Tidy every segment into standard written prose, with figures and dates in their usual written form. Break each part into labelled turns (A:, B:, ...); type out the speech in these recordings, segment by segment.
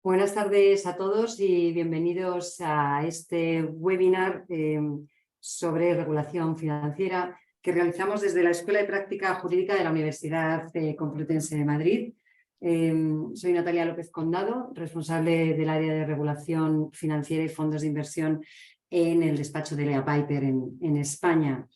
A: Buenas tardes a todos y bienvenidos a este webinar sobre regulación financiera que realizamos desde la Escuela de Práctica Jurídica de la Universidad Complutense de Madrid. Soy Natalia López Condado, responsable del área de regulación financiera y fondos de inversión en el despacho de Lea Piper en España.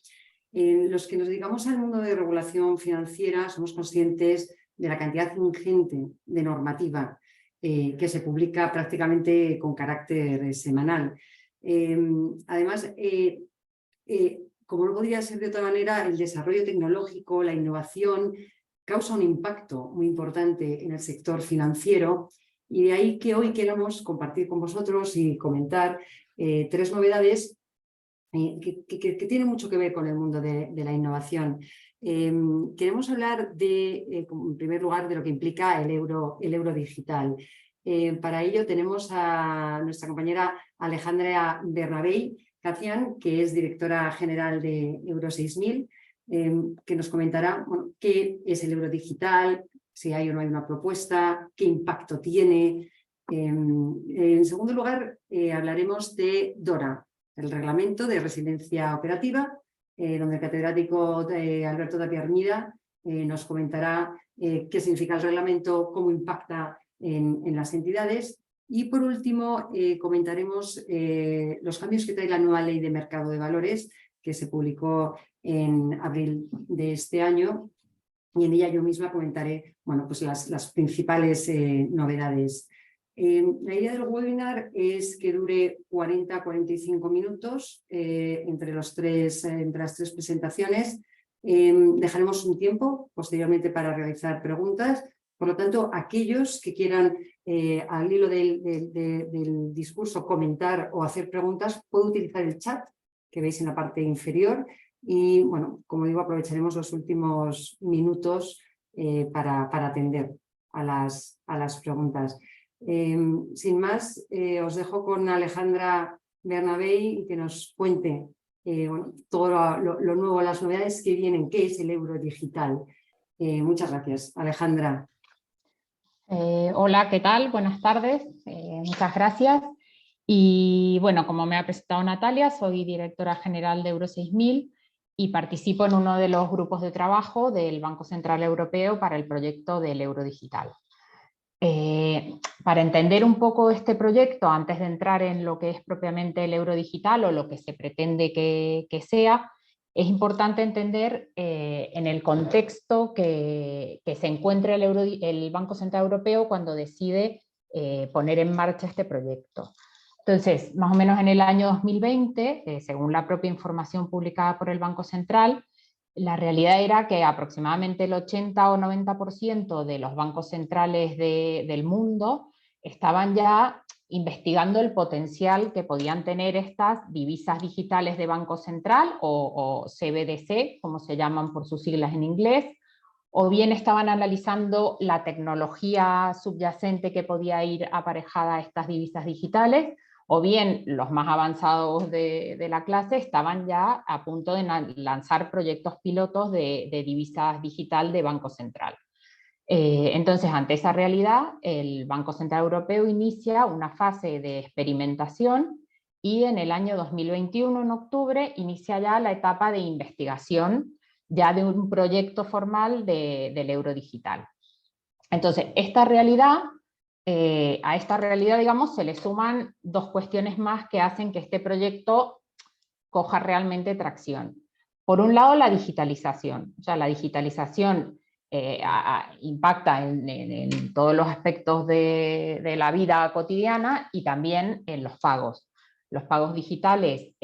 A: Los que nos dedicamos al mundo de regulación financiera somos conscientes de la cantidad ingente de normativa que se publica prácticamente con carácter semanal. Además, como no podría ser de otra manera, el desarrollo tecnológico, la innovación, causa un impacto muy importante en el sector financiero y de ahí que hoy queramos compartir con vosotros y comentar tres novedades que tienen mucho que ver con el mundo de la innovación. Queremos hablar en primer lugar, de lo que implica el euro digital. Para ello tenemos a nuestra compañera Alejandra Bernabei Cacian, que es directora general de Euro 6000, que nos comentará qué es el euro digital, si hay o no hay una propuesta, qué impacto tiene. En segundo lugar, hablaremos de DORA, el Reglamento de Residencia Operativa, donde el catedrático Alberto Tapia Armida nos comentará qué significa el reglamento, cómo impacta en las entidades. Y por último, comentaremos los cambios que trae la nueva Ley de Mercado de Valores, que se publicó en abril de este año, y en ella yo misma comentaré pues las principales novedades. La idea del webinar es que dure 40 a 45 minutos entre las tres presentaciones. Dejaremos un tiempo posteriormente para realizar preguntas. Por lo tanto, aquellos que quieran, al hilo del discurso, comentar o hacer preguntas, pueden utilizar el chat que veis en la parte inferior. Y, como digo, aprovecharemos los últimos minutos para atender a las preguntas. Sin más, os dejo con Alejandra Bernabei y que nos cuente todo lo nuevo, las novedades que vienen, qué es el euro digital. Muchas gracias, Alejandra.
B: Hola, ¿qué tal? Buenas tardes, muchas gracias. Y bueno, como me ha presentado Natalia, soy directora general de Euro 6000 y participo en uno de los grupos de trabajo del Banco Central Europeo para el proyecto del euro digital. Para entender un poco este proyecto, antes de entrar en lo que es propiamente el euro digital o lo que se pretende que sea, es importante entender en el contexto que se encuentra el Banco Central Europeo cuando decide poner en marcha este proyecto. Entonces, más o menos en el año 2020, según la propia información publicada por el Banco Central, la realidad era que aproximadamente el 80 o 90% de los bancos centrales del mundo estaban ya investigando el potencial que podían tener estas divisas digitales de Banco Central o CBDC, como se llaman por sus siglas en inglés, o bien estaban analizando la tecnología subyacente que podía ir aparejada a estas divisas digitales, o bien los más avanzados de la clase estaban ya a punto de lanzar proyectos pilotos de divisas digital de Banco Central. Entonces, ante esa realidad, el Banco Central Europeo inicia una fase de experimentación y en el año 2021, en octubre, inicia ya la etapa de investigación ya de un proyecto formal del euro digital. Entonces, a esta realidad, digamos, se le suman dos cuestiones más que hacen que este proyecto coja realmente tracción. Por un lado, la digitalización. O sea, la digitalización impacta en todos los aspectos de la vida cotidiana y también en los pagos. Los pagos digitales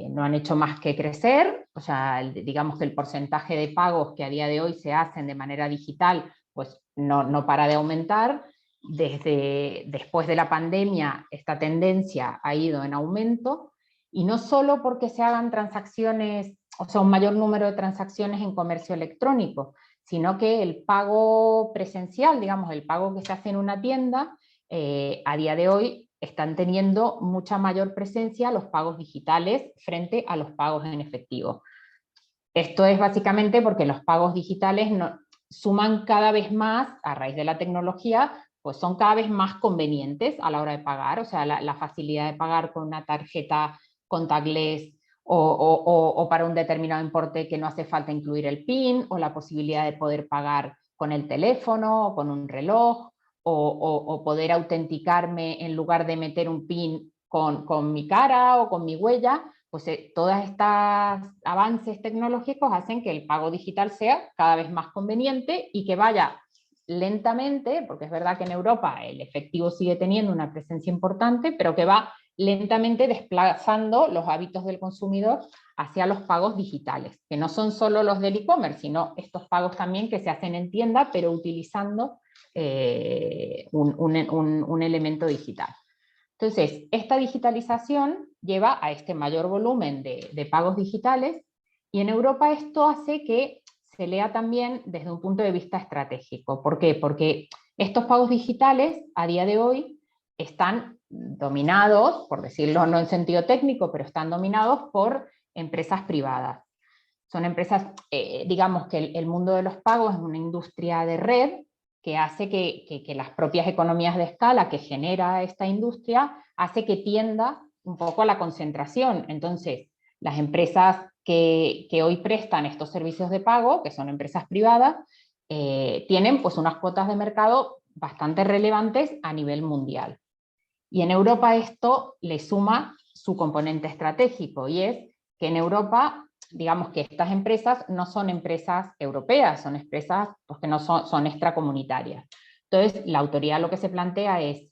B: no han hecho más que crecer, o sea, digamos que el porcentaje de pagos que a día de hoy se hacen de manera digital pues no para de aumentar. Desde después de la pandemia esta tendencia ha ido en aumento, y no solo porque se hagan transacciones, o sea, un mayor número de transacciones en comercio electrónico, sino que el pago presencial, digamos, el pago que se hace en una tienda, a día de hoy están teniendo mucha mayor presencia los pagos digitales frente a los pagos en efectivo. Esto es básicamente porque los pagos digitales suman cada vez más, a raíz de la tecnología, pues son cada vez más convenientes a la hora de pagar, o sea, la facilidad de pagar con una tarjeta contactless o para un determinado importe que no hace falta incluir el PIN, o la posibilidad de poder pagar con el teléfono o con un reloj, o poder autenticarme en lugar de meter un PIN con mi cara o con mi huella. Pues todos estos avances tecnológicos hacen que el pago digital sea cada vez más conveniente y que vaya lentamente, porque es verdad que en Europa el efectivo sigue teniendo una presencia importante, pero que va lentamente desplazando los hábitos del consumidor hacia los pagos digitales, que no son solo los del e-commerce, sino estos pagos también que se hacen en tienda, pero utilizando un elemento digital. Entonces, esta digitalización lleva a este mayor volumen de pagos digitales, y en Europa esto hace que se lea también desde un punto de vista estratégico. ¿Por qué? Porque estos pagos digitales a día de hoy están dominados, por decirlo no en sentido técnico, pero están dominados por empresas privadas. Son empresas, digamos que el mundo de los pagos es una industria de red que hace que las propias economías de escala que genera esta industria hace que tienda un poco a la concentración. Entonces, las empresas que hoy prestan estos servicios de pago, que son empresas privadas, tienen pues unas cuotas de mercado bastante relevantes a nivel mundial. Y en Europa esto le suma su componente estratégico, y es que en Europa, digamos que estas empresas no son empresas europeas, son empresas pues, que no son extracomunitarias. Entonces, la autoridad lo que se plantea es,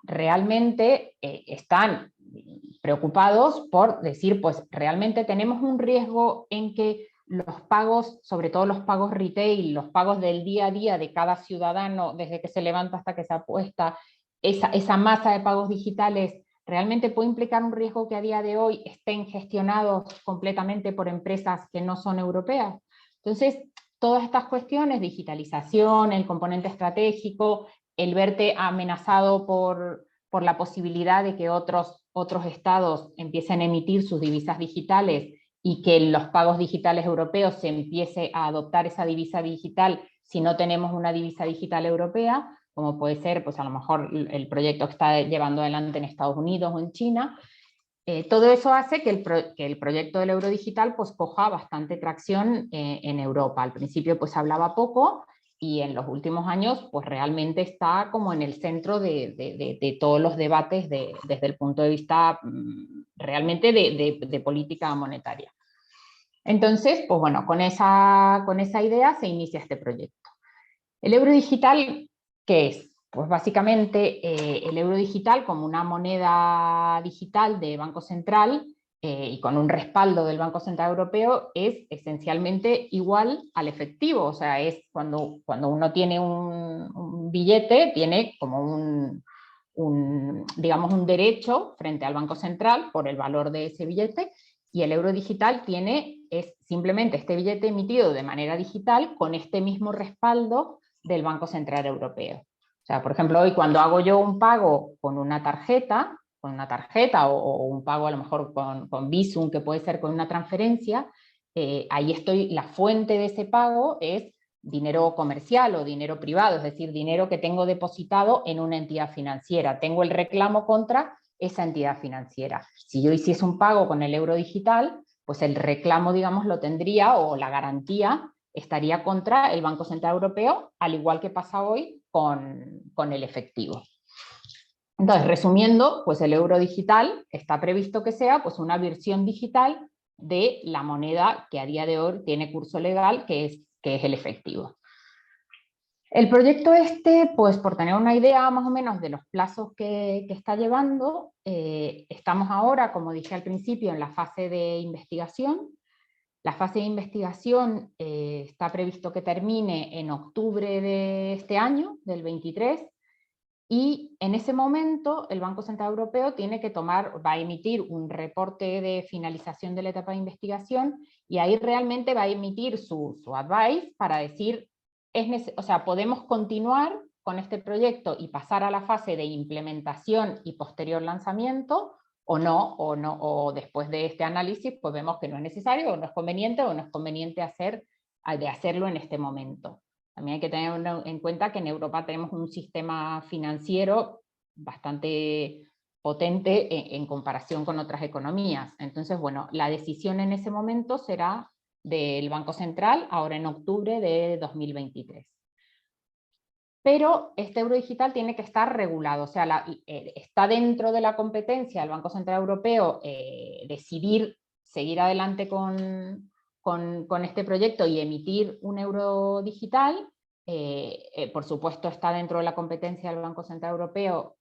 B: realmente están preocupados por decir, pues realmente tenemos un riesgo en que los pagos, sobre todo los pagos retail, los pagos del día a día de cada ciudadano, desde que se levanta hasta que se acuesta, esa masa de pagos digitales realmente puede implicar un riesgo que a día de hoy estén gestionados completamente por empresas que no son europeas. Entonces, todas estas cuestiones, digitalización, el componente estratégico, el verte amenazado por la posibilidad de que otros estados empiecen a emitir sus divisas digitales y que en los pagos digitales europeos se empiece a adoptar esa divisa digital si no tenemos una divisa digital europea, como puede ser pues a lo mejor el proyecto que está llevando adelante en Estados Unidos o en China. Todo eso hace que el proyecto del euro digital pues coja bastante tracción en Europa. Al principio pues hablaba poco, y en los últimos años pues realmente está como en el centro de todos los debates desde el punto de vista realmente de política monetaria. Entonces, pues bueno, con esa idea se inicia este proyecto. El euro digital, ¿qué es? Pues básicamente el euro digital, como una moneda digital de Banco Central y con un respaldo del Banco Central Europeo, es esencialmente igual al efectivo. O sea, es cuando uno tiene un billete, tiene como digamos, un derecho frente al Banco Central por el valor de ese billete, y el euro digital es simplemente este billete emitido de manera digital con este mismo respaldo del Banco Central Europeo. O sea, por ejemplo, hoy cuando hago yo un pago con una tarjeta o un pago a lo mejor con Bizum, que puede ser con una transferencia, ahí la fuente de ese pago es dinero comercial o dinero privado, es decir, dinero que tengo depositado en una entidad financiera. Tengo el reclamo contra esa entidad financiera. Si yo hiciese un pago con el euro digital, pues el reclamo, digamos, lo tendría, o la garantía estaría contra el Banco Central Europeo, al igual que pasa hoy con el efectivo. Entonces, resumiendo, pues el euro digital está previsto que sea pues una versión digital de la moneda que a día de hoy tiene curso legal, que es el efectivo. El proyecto pues por tener una idea más o menos de los plazos que está llevando, estamos ahora, como dije al principio, en la fase de investigación. La fase de investigación está previsto que termine en octubre de este año, del 23, y en ese momento el Banco Central Europeo va a emitir un reporte de finalización de la etapa de investigación, y ahí realmente va a emitir su advice para decir, o sea, podemos continuar con este proyecto y pasar a la fase de implementación y posterior lanzamiento, o después de este análisis pues vemos que no es necesario, o no es conveniente, hacerlo en este momento. También hay que tener en cuenta que en Europa tenemos un sistema financiero bastante potente en comparación con otras economías. Entonces, bueno, la decisión en ese momento será del Banco Central, ahora en octubre de 2023. Pero este euro digital tiene que estar regulado, o sea, está dentro de la competencia del Banco Central Europeo decidir seguir adelante con este proyecto y emitir un euro digital. Por supuesto está dentro de la competencia del Banco Central Europeo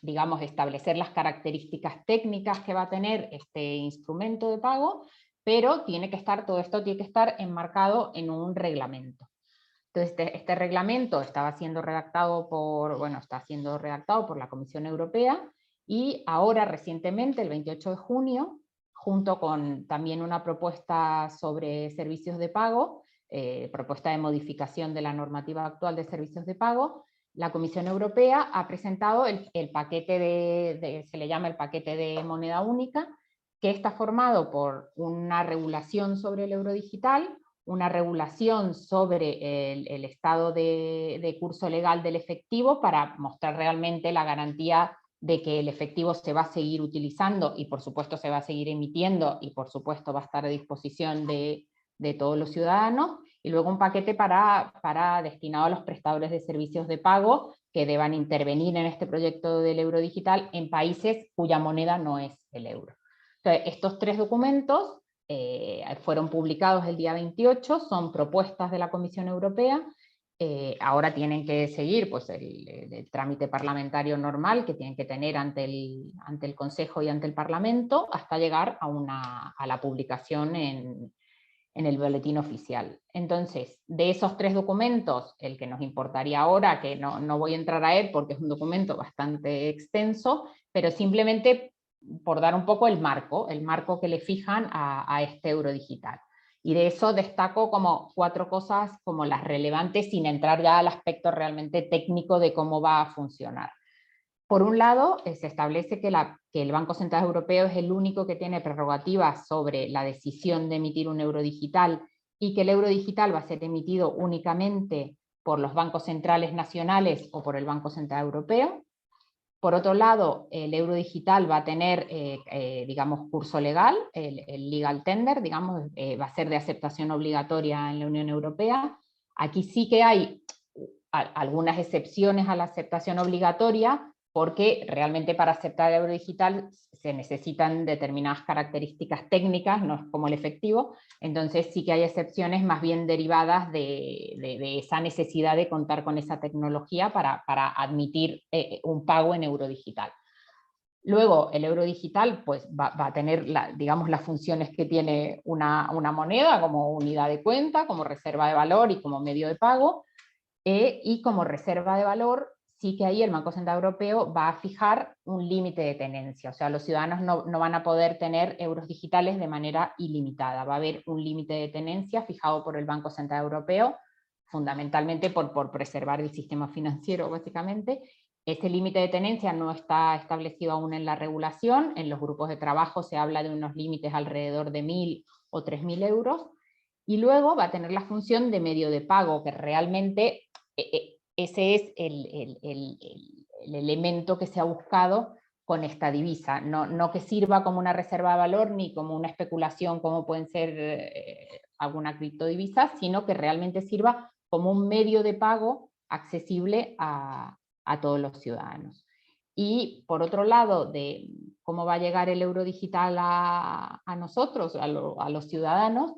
B: digamos, establecer las características técnicas que va a tener este instrumento de pago, pero todo esto tiene que estar enmarcado en un reglamento. Entonces, este reglamento está siendo redactado por la Comisión Europea, y ahora recientemente, el 28 de junio, junto con también una propuesta sobre servicios de pago, propuesta de modificación de la normativa actual de servicios de pago, la Comisión Europea ha presentado el paquete se le llama el paquete de moneda única, que está formado por una regulación sobre el euro digital, una regulación sobre el estado de curso legal del efectivo para mostrar realmente la garantía de que el efectivo se va a seguir utilizando y por supuesto se va a seguir emitiendo y por supuesto va a estar a disposición de todos los ciudadanos, y luego un paquete destinado a los prestadores de servicios de pago que deban intervenir en este proyecto del euro digital en países cuya moneda no es el euro. Entonces, estos tres documentos fueron publicados el día 28, son propuestas de la Comisión Europea, ahora tienen que seguir pues, el trámite parlamentario normal que tienen que tener ante el Consejo y ante el Parlamento hasta llegar a la publicación en el boletín oficial. Entonces, de esos tres documentos, el que nos importaría ahora, que no voy a entrar a él porque es un documento bastante extenso, pero simplemente por dar un poco el marco que le fijan a este euro digital. Y de eso destaco como 4 cosas como las relevantes, sin entrar ya al aspecto realmente técnico de cómo va a funcionar. Por un lado, se establece que el Banco Central Europeo es el único que tiene prerrogativas sobre la decisión de emitir un euro digital, y que el euro digital va a ser emitido únicamente por los bancos centrales nacionales o por el Banco Central Europeo. Por otro lado, el euro digital va a tener, digamos, curso legal, el legal tender, digamos, va a ser de aceptación obligatoria en la Unión Europea. Aquí sí que hay algunas excepciones a la aceptación obligatoria, porque realmente para aceptar el euro digital se necesitan determinadas características técnicas, no es como el efectivo, entonces sí que hay excepciones más bien derivadas de esa necesidad de contar con esa tecnología para admitir un pago en euro digital. Luego, el euro digital pues, va a tener digamos, las funciones que tiene una moneda, como unidad de cuenta, como reserva de valor y como medio de pago, y como reserva de valor sí que ahí el Banco Central Europeo va a fijar un límite de tenencia, o sea, los ciudadanos no van a poder tener euros digitales de manera ilimitada, va a haber un límite de tenencia fijado por el Banco Central Europeo, fundamentalmente por preservar el sistema financiero, básicamente. Ese límite de tenencia no está establecido aún en la regulación, en los grupos de trabajo se habla de unos límites alrededor de 1.000 o 3.000 euros, y luego va a tener la función de medio de pago, que realmente ese es el elemento que se ha buscado con esta divisa, no que sirva como una reserva de valor ni como una especulación como pueden ser alguna criptodivisa, sino que realmente sirva como un medio de pago accesible a todos los ciudadanos. Y por otro lado, de cómo va a llegar el euro digital a nosotros, a los ciudadanos,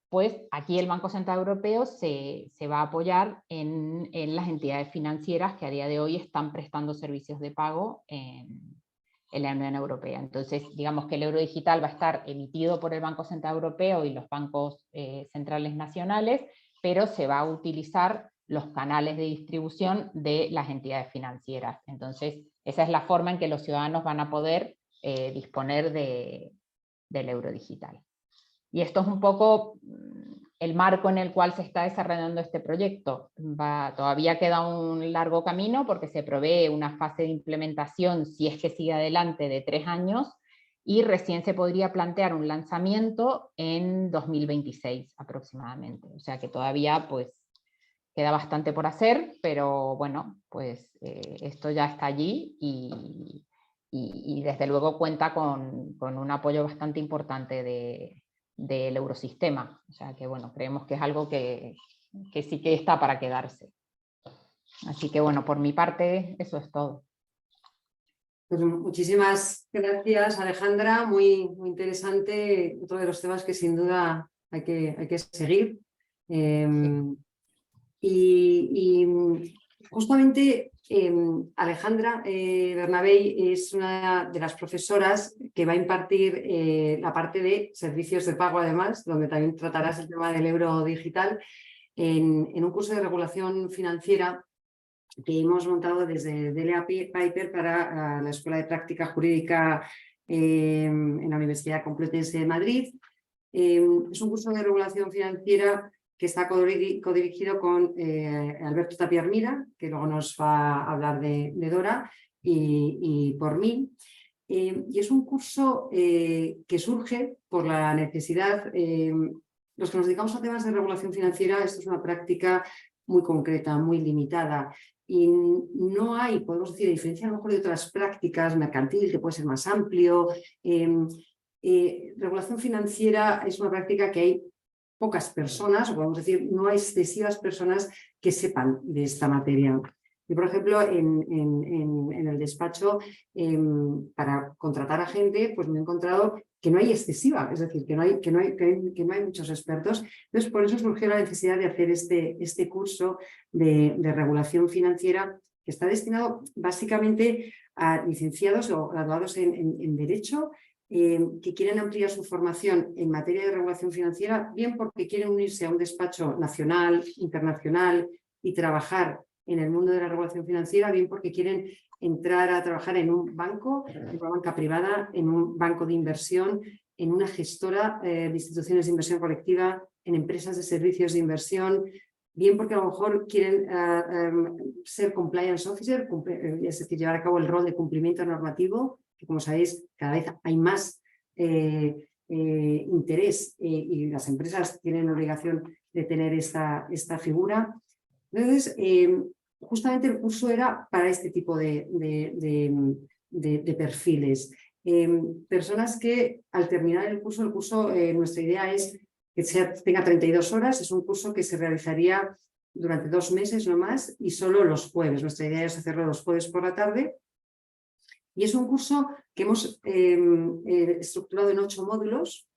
B: pues aquí el Banco Central Europeo se va a apoyar en las entidades financieras que a día de hoy están prestando servicios de pago en la Unión Europea. Entonces, digamos que el euro digital va a estar emitido por el Banco Central Europeo y los bancos centrales nacionales, pero se va a utilizar los canales de distribución de las entidades financieras. Entonces, esa es la forma en que los ciudadanos van a poder disponer del euro digital. Y esto es un poco el marco en el cual se está desarrollando este proyecto. Todavía queda un largo camino porque se prevé una fase de implementación, si es que sigue adelante, de 3 años, y recién se podría plantear un lanzamiento en 2026 aproximadamente. O sea que todavía pues queda bastante por hacer, pero bueno, pues esto ya está allí y desde luego cuenta con un apoyo bastante importante del Eurosistema. O sea que bueno, creemos que es algo que sí que está para quedarse. Así que bueno, por mi parte, eso es todo.
A: Pues muchísimas gracias, Alejandra. Muy interesante. Otro de los temas que sin duda hay que seguir. Y justamente Alejandra Bernabé es una de las profesoras que va a impartir la parte de servicios de pago, además, donde también tratarás el tema del euro digital, en un curso de regulación financiera que hemos montado desde DLA Piper para la Escuela de Práctica Jurídica en la Universidad Complutense de Madrid. Es un curso de regulación financiera que está codirigido con Alberto Tapia Armida, que luego nos va a hablar de Dora, y por mí. Y es un curso que surge por la necesidad, los que nos dedicamos a temas de regulación financiera, esto es una práctica muy concreta, muy limitada, y no hay, podemos decir, a diferencia a lo mejor de otras prácticas, mercantil, que puede ser más amplio, regulación financiera es una práctica que hay pocas personas, o podemos decir, no hay excesivas personas que sepan de esta materia. Y, por ejemplo, en el despacho, para contratar a gente, pues me he encontrado que no hay excesiva, es decir, que no hay muchos expertos. Entonces, por eso surgió la necesidad de hacer este curso de regulación financiera, que está destinado básicamente a licenciados o graduados en Derecho, que quieren ampliar su formación en materia de regulación financiera, bien porque quieren unirse a un despacho nacional, internacional y trabajar en el mundo de la regulación financiera, bien porque quieren entrar a trabajar en un banco, en una banca privada, en un banco de inversión, en una gestora de instituciones de inversión colectiva, en empresas de servicios de inversión, bien porque a lo mejor quieren ser compliance officer, es decir, llevar a cabo el rol de cumplimiento normativo, que como sabéis cada vez hay más interés y las empresas tienen obligación de tener esta figura. Entonces, justamente el curso era para este tipo de perfiles. Personas que al terminar el curso nuestra idea es que tenga 32 horas, es un curso que se realizaría durante 2 meses no más y solo los jueves. Nuestra idea es hacerlo los jueves por la tarde. Y es un curso que hemos estructurado en 8 módulos.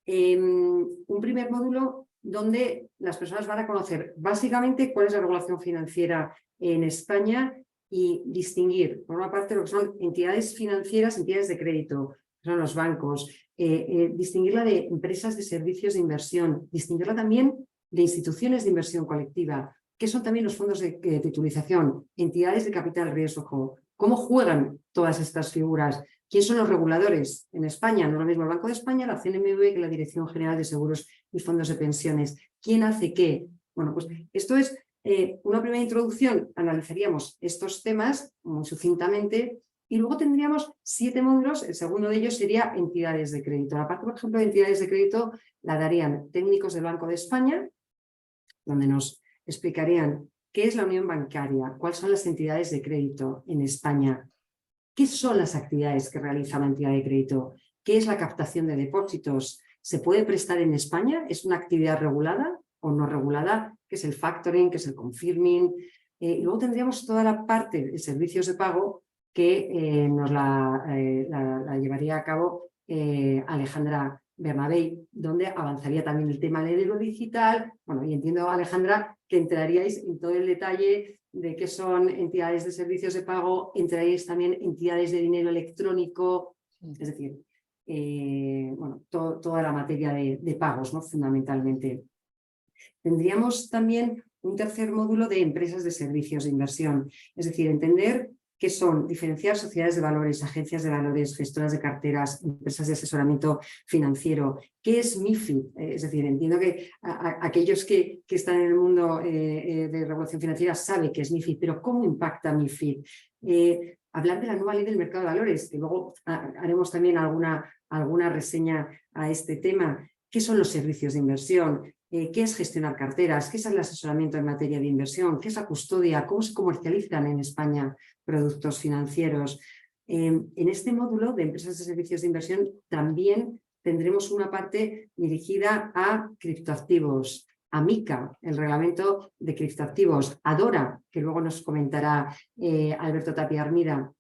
A: Un primer módulo donde las personas van a conocer básicamente cuál es la regulación financiera en España y distinguir, por una parte, lo que son entidades financieras, entidades de crédito, que son los bancos, distinguirla de empresas de servicios de inversión, distinguirla también de instituciones de inversión colectiva, que son también los fondos de titulización, entidades de capital riesgo, cómo juegan todas estas figuras. ¿Quién son los reguladores? En España no es lo mismo el Banco de España, la CNMV, que la Dirección General de Seguros y Fondos de Pensiones. ¿Quién hace qué? Bueno, pues esto es una primera introducción. Analizaríamos estos temas muy sucintamente y luego tendríamos 7 módulos. El segundo de ellos sería entidades de crédito. La parte, por ejemplo, de entidades de crédito la darían técnicos del Banco de España, donde nos explicarían qué es la unión bancaria, cuáles son las entidades de crédito en España, qué son las actividades que realiza una entidad de crédito, qué es la captación de depósitos, ¿se puede prestar en España? ¿Es una actividad regulada o no regulada? ¿Qué es el factoring? ¿Qué es el confirming? Y luego tendríamos toda la parte de servicios de pago que nos la llevaría a cabo Alejandra Bernabé, donde avanzaría también el tema del euro digital. Bueno, y entiendo, Alejandra, que entraríais en todo el detalle de qué son entidades de servicios de pago, entraríais también entidades de dinero electrónico, es decir, bueno, toda la materia de pagos, ¿no? Fundamentalmente. Tendríamos también un tercer módulo de empresas de servicios de inversión, es decir, entender qué son, diferenciar sociedades de valores, agencias de valores, gestoras de carteras, empresas de asesoramiento financiero. ¿Qué es MiFID? Es decir, entiendo que aquellos que están en el mundo de regulación financiera saben qué es MiFID, pero ¿cómo impacta MiFID? Hablar de la nueva ley del mercado de valores, que luego haremos también alguna reseña a este tema. ¿Qué son los servicios de inversión? qué es gestionar carteras, qué es el asesoramiento en materia de inversión, qué es la custodia, cómo se comercializan en España productos financieros. En este módulo de empresas de servicios de inversión también tendremos una parte dirigida a criptoactivos, a MiCA, el reglamento de criptoactivos, a DORA, que luego nos comentará Alberto Tapia Armida.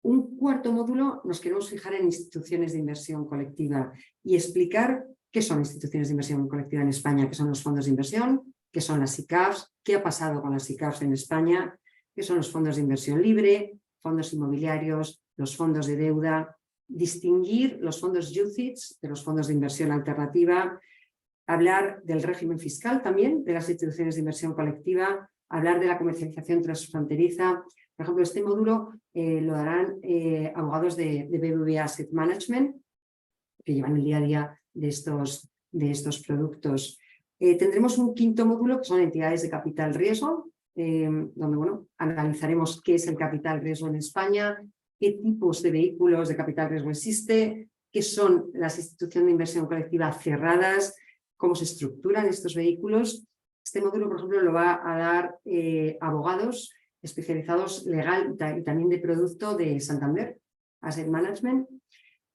A: Un cuarto módulo nos queremos fijar en instituciones de inversión colectiva y explicar qué son instituciones de inversión colectiva en España, qué son los fondos de inversión, qué son las SICAVs, qué ha pasado con las SICAVs en España, qué son los fondos de inversión libre, fondos inmobiliarios, los fondos de deuda, distinguir los fondos UCITS de los fondos de inversión alternativa, hablar del régimen fiscal también de las instituciones de inversión colectiva, hablar de la comercialización transfronteriza. Por ejemplo, este módulo lo darán abogados de BBVA Asset Management, que llevan el día a día de estos productos. Tendremos un quinto módulo que son entidades de capital riesgo, donde bueno, analizaremos qué es el capital riesgo en España, qué tipos de vehículos de capital riesgo existe, qué son las instituciones de inversión colectiva cerradas, cómo se estructuran estos vehículos. Este módulo, por ejemplo, lo va a dar abogados especializados legal y también de producto de Santander, Asset Management.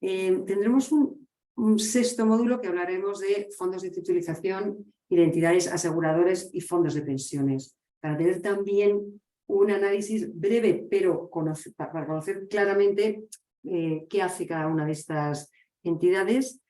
A: Tendremos un sexto módulo que hablaremos de fondos de titulización, identidades aseguradoras y fondos de pensiones, para tener también un análisis breve, pero para conocer claramente qué hace cada una de estas entidades.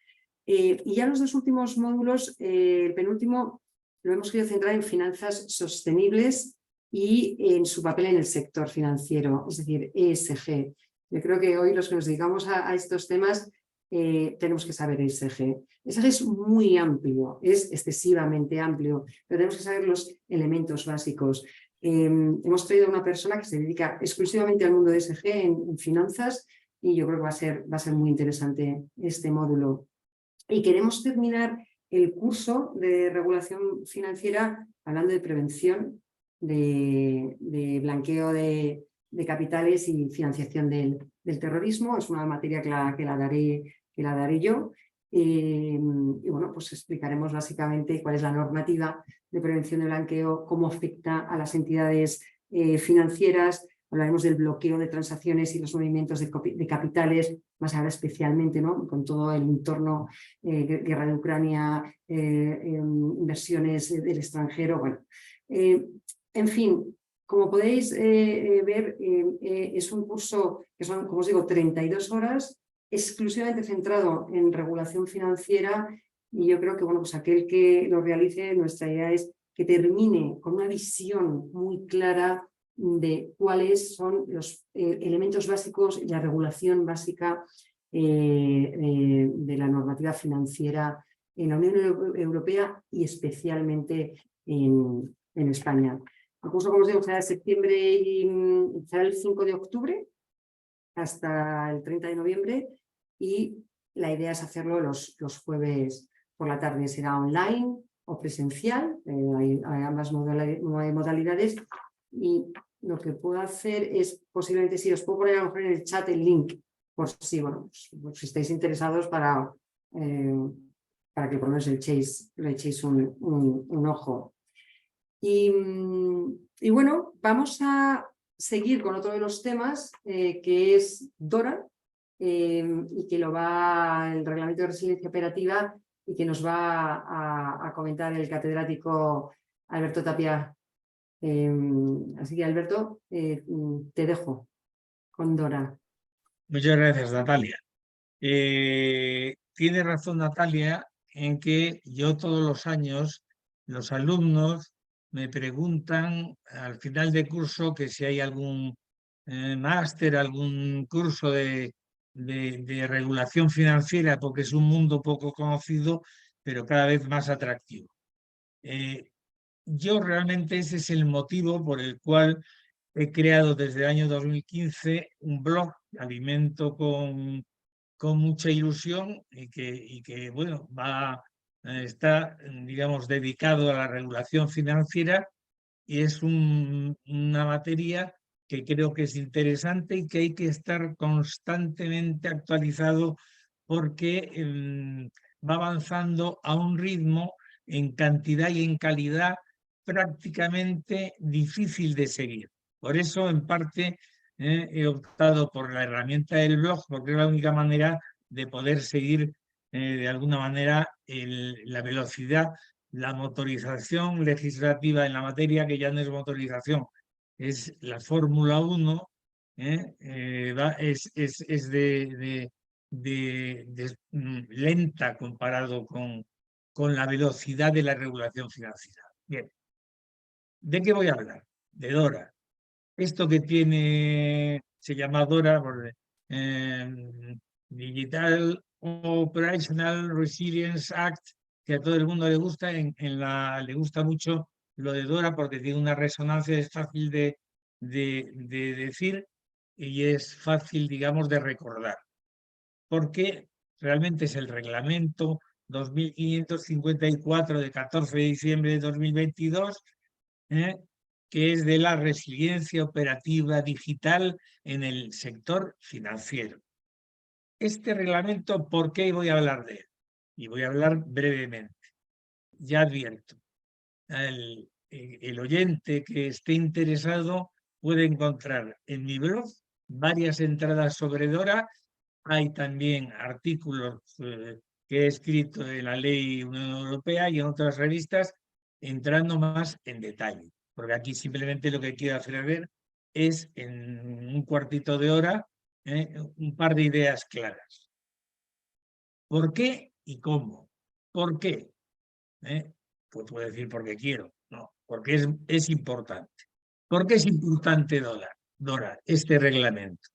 A: Y ya los dos últimos módulos, el penúltimo, lo hemos querido centrar en finanzas sostenibles y en su papel en el sector financiero, es decir, ESG. Yo creo que hoy los que nos dedicamos a estos temas tenemos que saber ESG. ESG es muy amplio, es excesivamente amplio, pero tenemos que saber los elementos básicos. Hemos traído a una persona que se dedica exclusivamente al mundo de ESG en finanzas y yo creo que va a ser muy interesante este módulo. Y queremos terminar el curso de regulación financiera hablando de prevención, de blanqueo de capitales y financiación del terrorismo. Es una materia que la daré yo. Y bueno, pues explicaremos básicamente cuál es la normativa de prevención de blanqueo, cómo afecta a las entidades financieras. Hablaremos del bloqueo de transacciones y los movimientos de capitales, más ahora especialmente, ¿no? Con todo el entorno, guerra de Ucrania, inversiones del extranjero. Bueno, en fin, como podéis ver, es un curso que son, como os digo, 32 horas, exclusivamente centrado en regulación financiera, y yo creo que bueno, pues aquel que lo realice, nuestra idea es que termine con una visión muy clara de cuáles son los elementos básicos y la regulación básica de la normativa financiera en la Unión Europea y especialmente en España. El curso, como os digo, será de septiembre y será el 5 de octubre hasta el 30 de noviembre y la idea es hacerlo los jueves por la tarde. Será online o presencial, hay ambas modalidades, y lo que puedo hacer es posiblemente, si os puedo poner a lo mejor en el chat el link, por si, bueno, pues, si estáis interesados para que por lo menos le echéis un ojo. Y bueno, vamos a seguir con otro de los temas que es DORA y que lo va el Reglamento de Resiliencia Operativa y que nos va a comentar el catedrático Alberto Tapia. Así que Alberto, te dejo con DORA.
C: Muchas gracias, Natalia. Tiene razón Natalia en que yo todos los años los alumnos me preguntan al final de curso que si hay algún máster, algún curso de regulación financiera, porque es un mundo poco conocido, pero cada vez más atractivo. Yo realmente ese es el motivo por el cual he creado desde el año 2015 un blog que alimento con mucha ilusión y que bueno, está, digamos, dedicado a la regulación financiera, y es una materia que creo que es interesante y que hay que estar constantemente actualizado porque va avanzando a un ritmo en cantidad y en calidad prácticamente difícil de seguir. Por eso, en parte, he optado por la herramienta del blog, porque es la única manera de poder seguir de alguna manera la velocidad, la motorización legislativa en la materia, que ya no es motorización, es la Fórmula 1, es lenta comparado con la velocidad de la regulación financiera. Bien, ¿de qué voy a hablar? De DORA. Esto que tiene, se llama DORA, Digital Operational Resilience Act, que a todo el mundo le gusta, le gusta mucho lo de DORA porque tiene una resonancia, es fácil de decir y es fácil, digamos, de recordar. Porque realmente es el reglamento 2554 de 14 de diciembre de 2022, que es de la resiliencia operativa digital en el sector financiero. Este reglamento, ¿por qué voy a hablar de él? Y voy a hablar brevemente. Ya advierto, el oyente que esté interesado puede encontrar en mi blog varias entradas sobre DORA. Hay también artículos que he escrito en la Ley Unión Europea y en otras revistas, entrando más en detalle. Porque aquí simplemente lo que quiero hacer ver es, en un cuartito de hora, un par de ideas claras. ¿Por qué y cómo? ¿Por qué? Pues puedo decir porque quiero, no, porque es importante. ¿Por qué es importante DORA, este reglamento?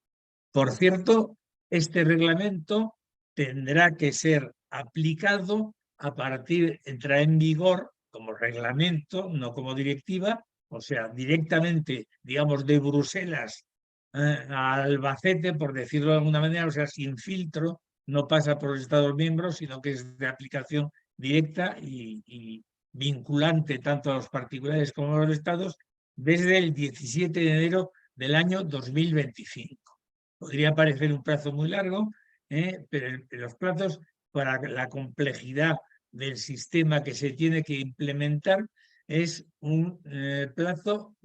C: Por cierto, este reglamento tendrá que ser aplicado entrará en vigor como reglamento, no como directiva, o sea, directamente, digamos, de Bruselas a Albacete, por decirlo de alguna manera, o sea, sin filtro, no pasa por los Estados miembros, sino que es de aplicación directa y vinculante tanto a los particulares como a los Estados desde el 17 de enero del año 2025. Podría parecer un plazo muy largo, pero los plazos, para la complejidad del sistema que se tiene que implementar, es un plazo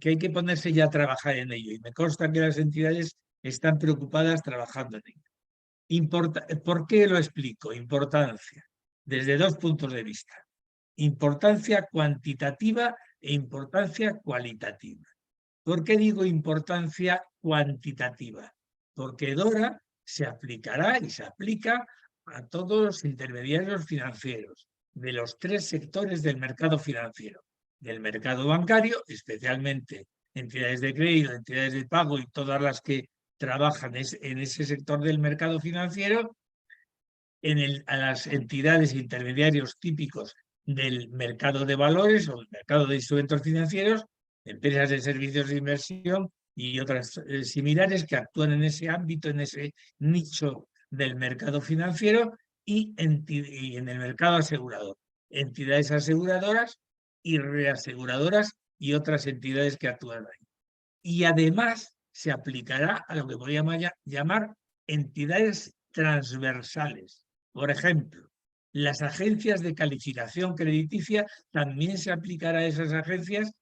C: que hay que ponerse ya a trabajar en ello. Y me consta que las entidades están preocupadas trabajando en ello. ¿Por qué lo explico? Importancia, desde dos puntos de vista. Importancia cuantitativa e importancia cualitativa. ¿Por qué digo importancia cuantitativa? Porque DORA se aplicará y se aplica a todos los intermediarios financieros de los tres sectores del mercado financiero. Del mercado bancario, especialmente entidades de crédito, entidades de pago y todas las que trabajan en ese sector del mercado financiero, a las entidades intermediarios típicos del mercado de valores o del mercado de instrumentos financieros, empresas de servicios de inversión y otras similares que actúan en ese ámbito, en ese nicho del mercado financiero y en el mercado asegurador. Entidades aseguradoras y reaseguradoras y otras entidades que actúan ahí. Y además se aplicará a lo que podríamos llamar entidades transversales. Por ejemplo, las agencias de calificación crediticia también se aplicará a esas agencias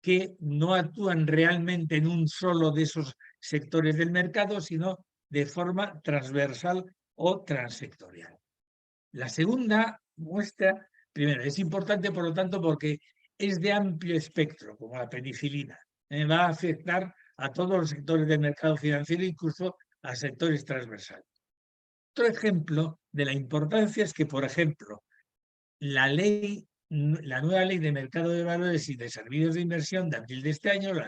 C: que no actúan realmente en un solo de esos sectores del mercado, sino de forma transversal o transsectorial. La segunda muestra, primero, es importante, por lo tanto, porque es de amplio espectro, como la penicilina. Va a afectar a todos los sectores del mercado financiero, incluso a sectores transversales. Otro ejemplo de la importancia es que, por ejemplo, la nueva ley de mercado de valores y de servicios de inversión de abril de este año, la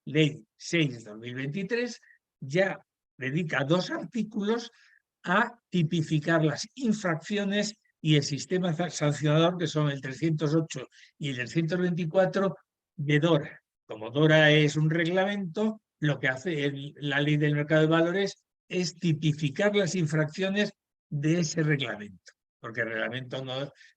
C: ley 6/2023, ya dedica 2 artículos a tipificar las infracciones y el sistema sancionador, que son el 308 y el 324 de DORA. Como DORA es un reglamento, lo que hace la ley del mercado de valores es tipificar las infracciones de ese reglamento, porque el reglamento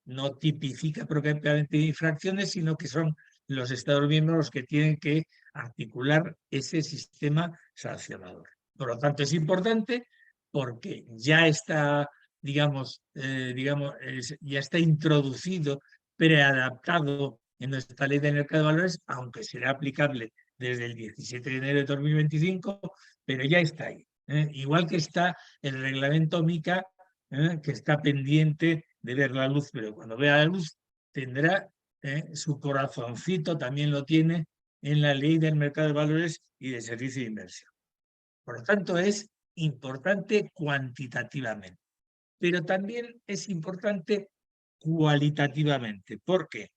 C: no tipifica propiamente infracciones, sino que son los Estados miembros los que tienen que articular ese sistema sancionador. Por lo tanto, es importante porque ya está digamos, ya está introducido, preadaptado en nuestra ley de mercado de valores, aunque será aplicable desde el 17 de enero de 2025, pero ya está ahí. Igual que está el reglamento MiCA, que está pendiente de ver la luz, pero cuando vea la luz tendrá su corazoncito, también lo tiene en la ley del mercado de valores y de servicio de inversión. Por lo tanto, es importante cuantitativamente, pero también es importante cualitativamente. ¿Por qué?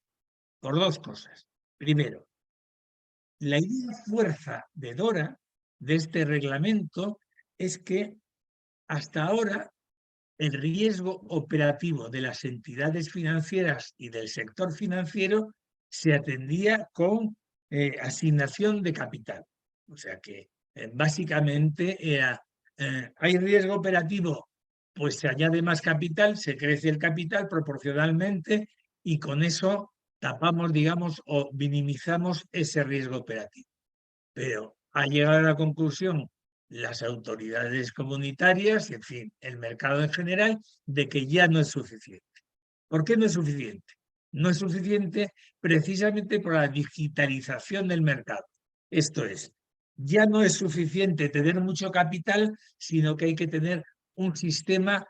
C: Por dos cosas. Primero, la idea fuerza de Dora, de este reglamento, es que hasta ahora el riesgo operativo de las entidades financieras y del sector financiero se atendía con asignación de capital. O sea que básicamente era, hay riesgo operativo, pues se añade más capital, se crece el capital proporcionalmente y con eso tapamos, digamos, o minimizamos ese riesgo operativo. Pero ha llegado a la conclusión las autoridades comunitarias y, en fin, el mercado en general, de que ya no es suficiente. ¿Por qué no es suficiente? No es suficiente precisamente por la digitalización del mercado. Esto es, ya no es suficiente tener mucho capital, sino que hay que tener un sistema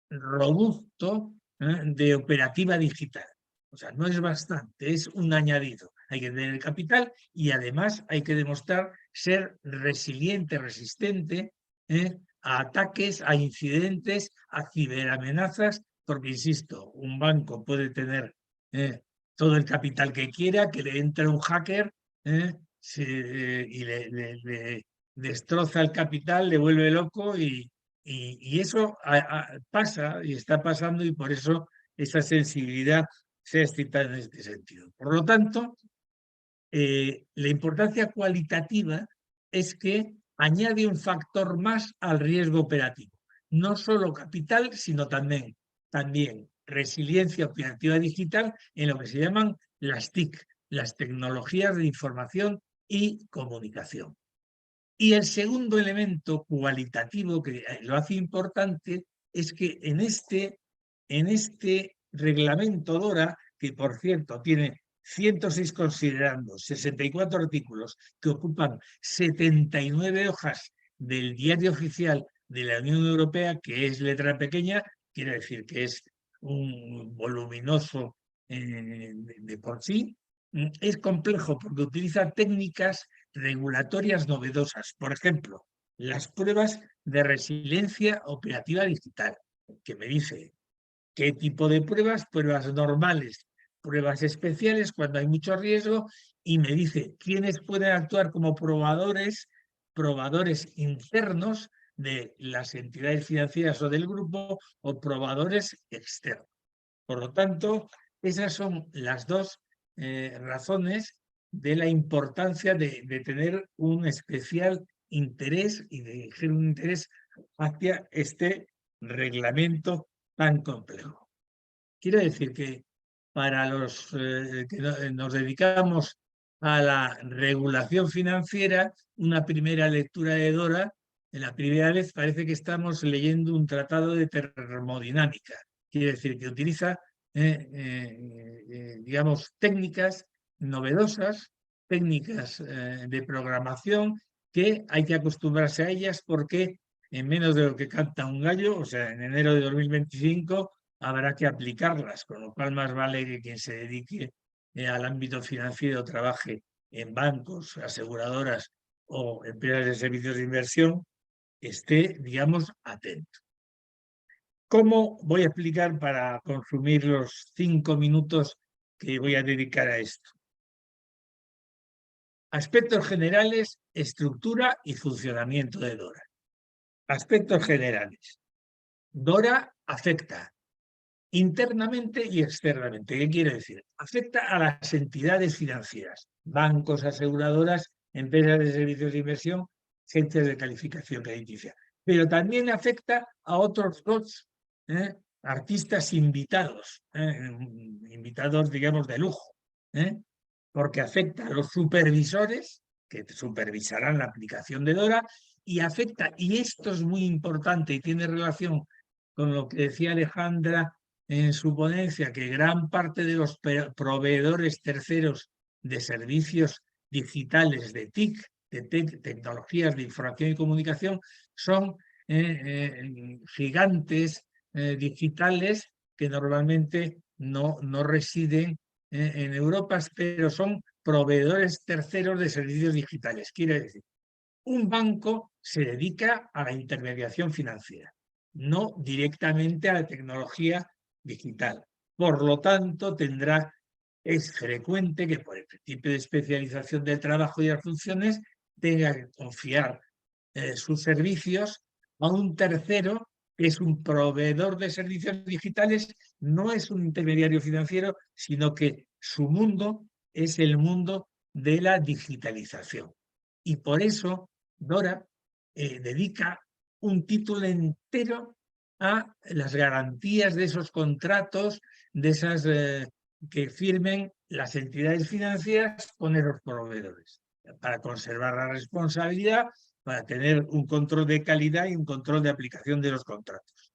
C: robusto de operativa digital. O sea, no es bastante, es un añadido. Hay que tener el capital y además hay que demostrar ser resiliente, resistente a ataques, a incidentes, a ciberamenazas, porque, insisto, un banco puede tener todo el capital que quiera, que le entre un hacker y le destroza el capital, le vuelve loco y eso pasa y está pasando y por eso esa sensibilidad se ha excitado en este sentido. Por lo tanto, la importancia cualitativa es que añade un factor más al riesgo operativo. No solo capital, sino también resiliencia operativa digital en lo que se llaman las TIC, las tecnologías de información y comunicación. Y el segundo elemento cualitativo que lo hace importante es que en este reglamento DORA, que por cierto tiene 106 considerandos, 64 artículos que ocupan 79 hojas del diario oficial de la Unión Europea, que es letra pequeña, quiere decir que es un voluminoso de por sí, es complejo porque utiliza técnicas regulatorias novedosas. Por ejemplo, las pruebas de resiliencia operativa digital, que me dice qué tipo de pruebas, pruebas normales, pruebas especiales cuando hay mucho riesgo, y me dice quiénes pueden actuar como probadores internos de las entidades financieras o del grupo o probadores externos. Por lo tanto, esas son las dos razones de la importancia de tener un especial interés y de dirigir un interés hacia este reglamento tan complejo. Quiero decir que para los que nos dedicamos a la regulación financiera, una primera lectura de Dora, en la primera vez parece que estamos leyendo un tratado de termodinámica. Quiere decir que utiliza, digamos, técnicas novedosas, técnicas de programación que hay que acostumbrarse a ellas porque en menos de lo que canta un gallo, o sea, en enero de 2025, habrá que aplicarlas, con lo cual más vale que quien se dedique al ámbito financiero trabaje en bancos, aseguradoras o empresas de servicios de inversión, esté, digamos, atento. ¿Cómo voy a explicar para consumir los 5 minutos que voy a dedicar a esto? Aspectos generales, estructura y funcionamiento de Dora. Aspectos generales. Dora afecta internamente y externamente. ¿Qué quiere decir? Afecta a las entidades financieras, bancos, aseguradoras, empresas de servicios de inversión, agencias de calificación crediticia. Pero también afecta a otros dos artistas invitados, invitados, digamos, de lujo, porque afecta a los supervisores que supervisarán la aplicación de Dora y afecta, y esto es muy importante y tiene relación con lo que decía Alejandra en su ponencia, que gran parte de los proveedores terceros de servicios digitales de TIC, de tecnologías de información y comunicación, son gigantes digitales que normalmente no residen en Europa, pero son proveedores terceros de servicios digitales. Quiere decir, un banco se dedica a la intermediación financiera, no directamente a la tecnología digital. Por lo tanto, es frecuente que por el principio de especialización del trabajo y las funciones tenga que confiar sus servicios a un tercero que es un proveedor de servicios digitales, no es un intermediario financiero, sino que su mundo es el mundo de la digitalización. Y por eso Dora dedica un título entero a las garantías de esos contratos, de esas que firmen las entidades financieras con esos proveedores, para conservar la responsabilidad, para tener un control de calidad y un control de aplicación de los contratos.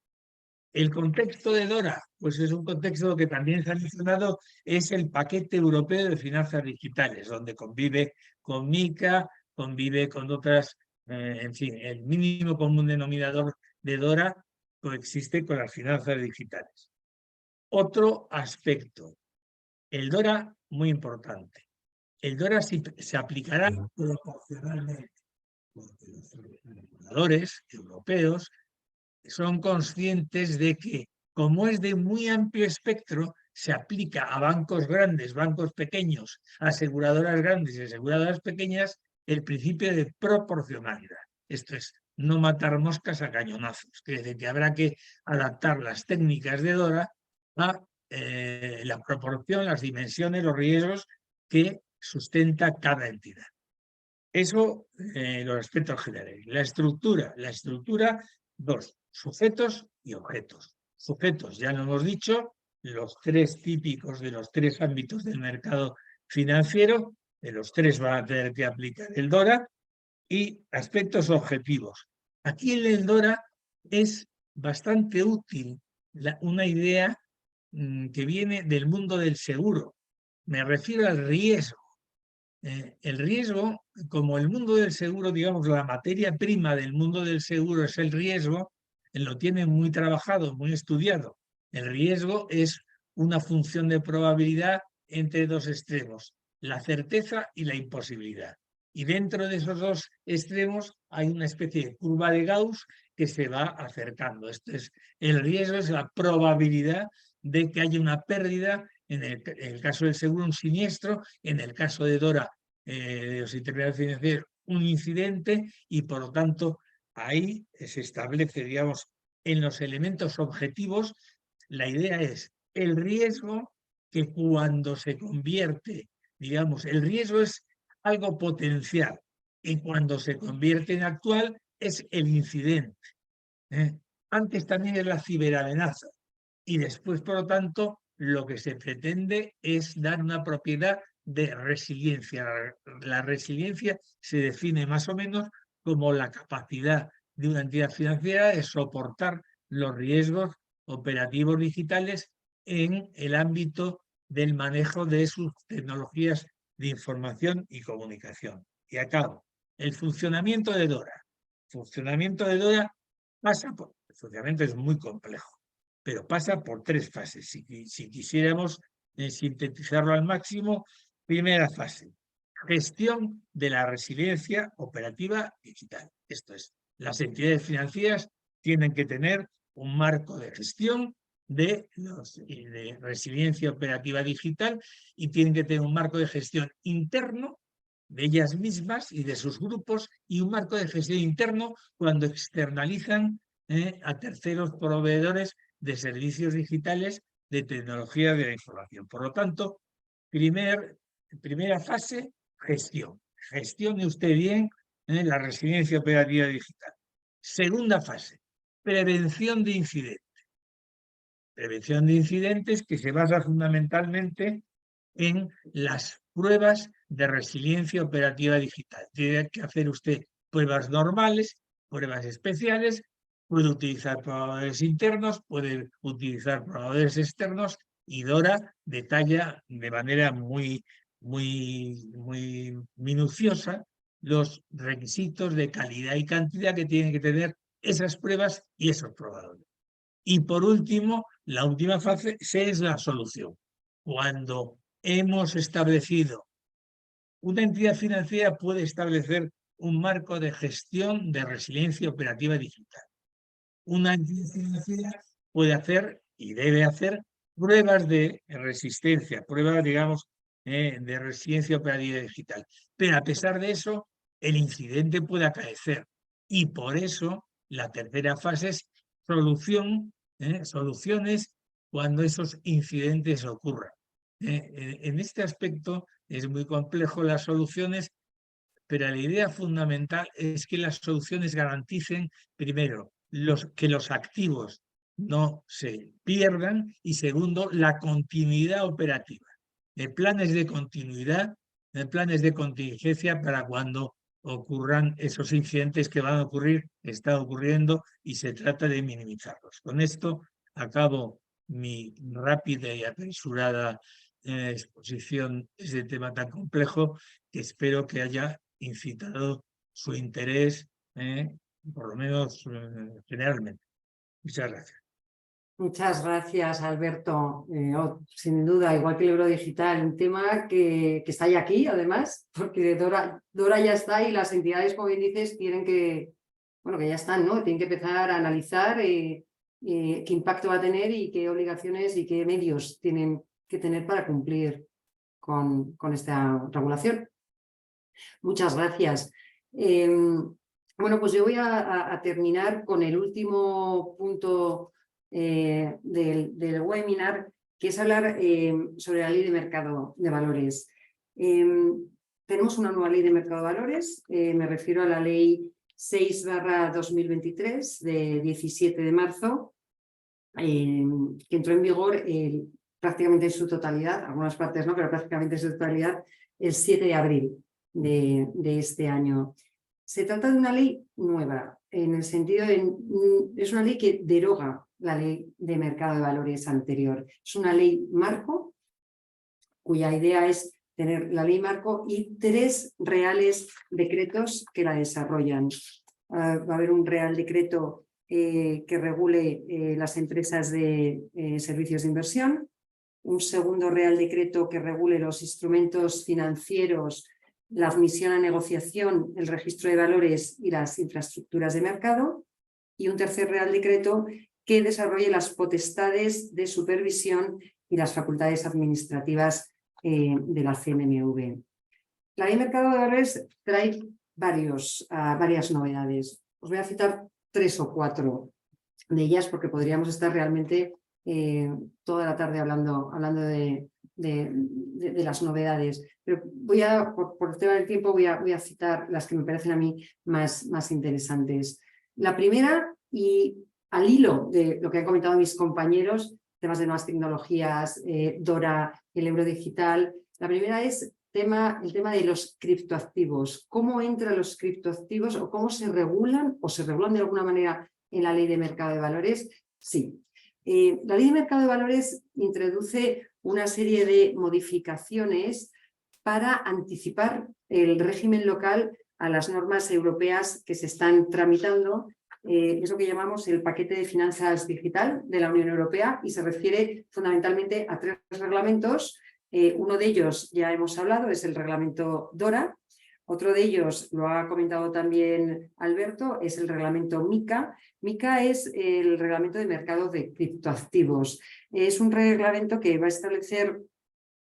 C: El contexto de Dora, pues es un contexto que también se ha mencionado, es el paquete europeo de finanzas digitales, donde convive con MiCA, convive con otras, en fin, el mínimo común denominador de Dora coexiste con las finanzas digitales. Otro aspecto, el Dora, muy importante. El Dora se aplicará proporcionalmente, porque los reguladores europeos son conscientes de que, como es de muy amplio espectro, se aplica a bancos grandes, bancos pequeños, aseguradoras grandes y aseguradoras pequeñas, el principio de proporcionalidad. Esto es, no matar moscas a cañonazos. Quiere decir que habrá que adaptar las técnicas de Dora a la proporción, las dimensiones, los riesgos que sustenta cada entidad. Eso, los aspectos generales. La estructura, dos, sujetos y objetos. Sujetos, ya lo hemos dicho, los tres típicos de los tres ámbitos del mercado financiero, de los tres van a tener que aplicar el DORA, y aspectos objetivos. Aquí en el DORA es bastante útil una idea que viene del mundo del seguro. Me refiero al riesgo. El riesgo, como el mundo del seguro, digamos, la materia prima del mundo del seguro es el riesgo, lo tiene muy trabajado, muy estudiado. El riesgo es una función de probabilidad entre dos extremos, la certeza y la imposibilidad. Y dentro de esos dos extremos hay una especie de curva de Gauss que se va acercando. El riesgo es la probabilidad de que haya una pérdida, en el caso del seguro un siniestro, en el caso de Dora, de los intermediarios financieros, un incidente, y por lo tanto ahí se establece, digamos, en los elementos objetivos, la idea es el riesgo que cuando se convierte, digamos, el riesgo es algo potencial y cuando se convierte en actual es el incidente. Antes también es la ciberamenaza y después, por lo tanto, lo que se pretende es dar una propiedad de resiliencia. La resiliencia se define más o menos como la capacidad de una entidad financiera de soportar los riesgos operativos digitales en el ámbito del manejo de sus tecnologías de información y comunicación. Y acabo. El funcionamiento de Dora. El funcionamiento de Dora pasa por... El funcionamiento es muy complejo, pero pasa por tres fases. Si quisiéramos sintetizarlo al máximo, primera fase, gestión de la resiliencia operativa digital. Esto es, las entidades financieras tienen que tener un marco de gestión de resiliencia operativa digital y tienen que tener un marco de gestión interno de ellas mismas y de sus grupos y un marco de gestión interno cuando externalizan a terceros proveedores de servicios digitales de tecnología de la información. Por lo tanto, primera fase, gestión. Gestione usted bien la resiliencia operativa digital. Segunda fase, prevención de incidentes. Prevención de incidentes que se basa fundamentalmente en las pruebas de resiliencia operativa digital. Tiene que hacer usted pruebas normales, pruebas especiales, puede utilizar probadores internos, puede utilizar probadores externos, y DORA detalla de manera muy minuciosa los requisitos de calidad y cantidad que tienen que tener esas pruebas y esos probadores. Y por último, la última fase es la solución. Cuando hemos establecido, una entidad financiera puede establecer un marco de gestión de resiliencia operativa digital. Una entidad financiera puede hacer y debe hacer pruebas de resistencia, pruebas, digamos, de resiliencia operativa digital. Pero a pesar de eso, el incidente puede acaecer. Y por eso la tercera fase es soluciones cuando esos incidentes ocurran. En este aspecto es muy complejo las soluciones, pero la idea fundamental es que las soluciones garanticen, primero, que los activos no se pierdan, y segundo, la continuidad operativa. Planes de continuidad, planes de contingencia para cuando ocurran esos incidentes que van a ocurrir, están ocurriendo, y se trata de minimizarlos. Con esto acabo mi rápida y apresurada exposición de este tema tan complejo, que espero que haya incitado su interés, por lo menos generalmente. Muchas gracias.
A: Muchas gracias, Alberto. Sin duda, igual que el euro digital, un tema que está ya aquí, además, porque Dora ya está, y las entidades, como bien dices, tienen que, bueno, que ya están, ¿no? Tienen que empezar a analizar qué impacto va a tener y qué obligaciones y qué medios tienen que tener para cumplir con esta regulación. Muchas gracias. Bueno, pues yo voy a terminar con el último punto del webinar, que es hablar sobre la Ley de Mercado de Valores. Tenemos una nueva Ley de Mercado de Valores, me refiero a la Ley 6/2023 de 17 de marzo, que entró en vigor prácticamente en su totalidad, algunas partes no, pero prácticamente en su totalidad, el 7 de abril de este año. Se trata de una ley nueva, en el sentido de es una ley que deroga la Ley de Mercado de Valores anterior. Es una ley marco, cuya idea es tener la ley marco y 3 reales decretos que la desarrollan. Va a haber un real decreto que regule las empresas de servicios de inversión, un segundo real decreto que regule los instrumentos financieros, la admisión a negociación, el registro de valores y las infraestructuras de mercado, y un tercer real decreto que desarrolle las potestades de supervisión y las facultades administrativas de la CNMV. La Ley de Mercado de Valores trae varias novedades. Os voy a citar 3 o 4 de ellas, porque podríamos estar realmente toda la tarde hablando de las novedades. Pero por el tema del tiempo, voy a citar las que me parecen a mí más interesantes. La primera, y al hilo de lo que han comentado mis compañeros, temas de nuevas tecnologías, Dora, el euro digital, la primera es el tema de los criptoactivos. ¿Cómo entran los criptoactivos o cómo se regulan de alguna manera en la Ley de Mercado de Valores? Sí. La Ley de Mercado de Valores introduce una serie de modificaciones para anticipar el régimen local a las normas europeas que se están tramitando, eso que llamamos el paquete de finanzas digital de la Unión Europea, y se refiere fundamentalmente a 3 reglamentos. Uno de ellos ya hemos hablado, es el reglamento DORA. Otro de ellos, lo ha comentado también Alberto, es el reglamento MiCA. MiCA es el reglamento de mercado de criptoactivos. Es un reglamento que va a establecer,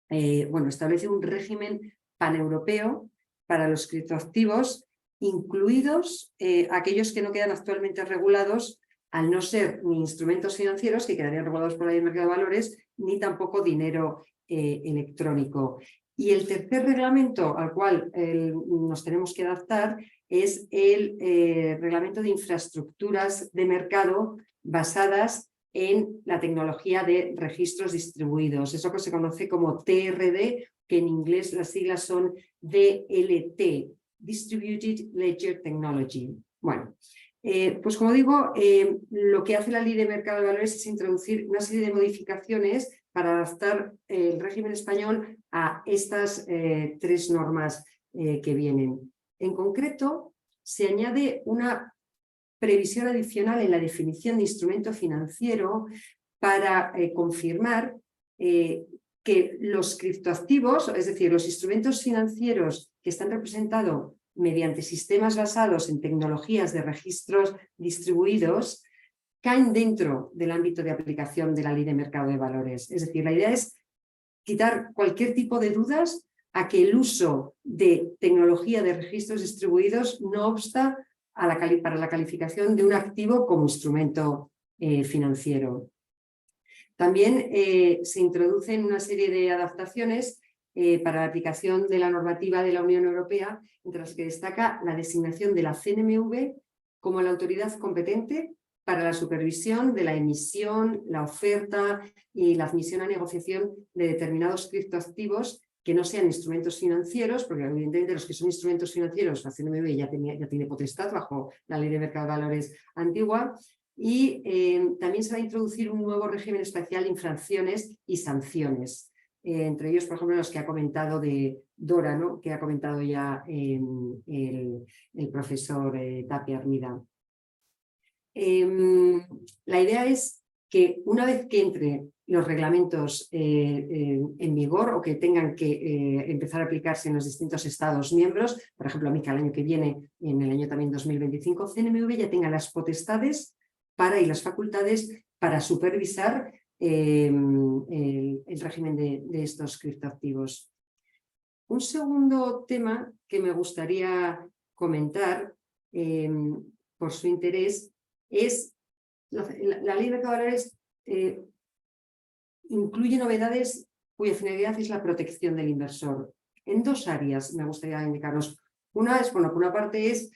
A: establece un régimen paneuropeo para los criptoactivos, incluidos aquellos que no quedan actualmente regulados, al no ser ni instrumentos financieros, que quedarían regulados por la Ley de Mercado de Valores, ni tampoco dinero electrónico. Y el tercer reglamento al cual nos tenemos que adaptar es el reglamento de infraestructuras de mercado basadas en la tecnología de registros distribuidos. Eso que se conoce como TRD, que en inglés las siglas son DLT, Distributed Ledger Technology. Bueno, Pues como digo, lo que hace la Ley de Mercado de Valores es introducir una serie de modificaciones para adaptar el régimen español a estas 3 normas que vienen. En concreto, se añade una previsión adicional en la definición de instrumento financiero para confirmar que los criptoactivos, es decir, los instrumentos financieros que están representados mediante sistemas basados en tecnologías de registros distribuidos, caen dentro del ámbito de aplicación de la Ley de Mercado de Valores. Es decir, la idea es quitar cualquier tipo de dudas a que el uso de tecnología de registros distribuidos no obsta para la calificación de un activo como instrumento financiero. También se introducen una serie de adaptaciones para la aplicación de la normativa de la Unión Europea, entre las que destaca la designación de la CNMV como la autoridad competente para la supervisión de la emisión, la oferta y la admisión a negociación de determinados criptoactivos que no sean instrumentos financieros, porque evidentemente los que son instrumentos financieros, la CNMV ya tiene potestad bajo la Ley de Mercado de Valores antigua, y también se va a introducir un nuevo régimen especial de infracciones y sanciones. Entre ellos, por ejemplo, los que ha comentado de DORA, ¿no?, que ha comentado ya el profesor Tapia Armida. La idea es que una vez que entre los reglamentos en vigor o que tengan que empezar a aplicarse en los distintos Estados miembros, por ejemplo, a mí que el año que viene, en el año también 2025, CNMV ya tenga las potestades y las facultades para supervisar el régimen de estos criptoactivos. Un segundo tema que me gustaría comentar por su interés es la Ley de Mercado de Valores incluye novedades cuya finalidad es la protección del inversor. En 2 áreas me gustaría indicarlos. Una es, bueno, por una parte es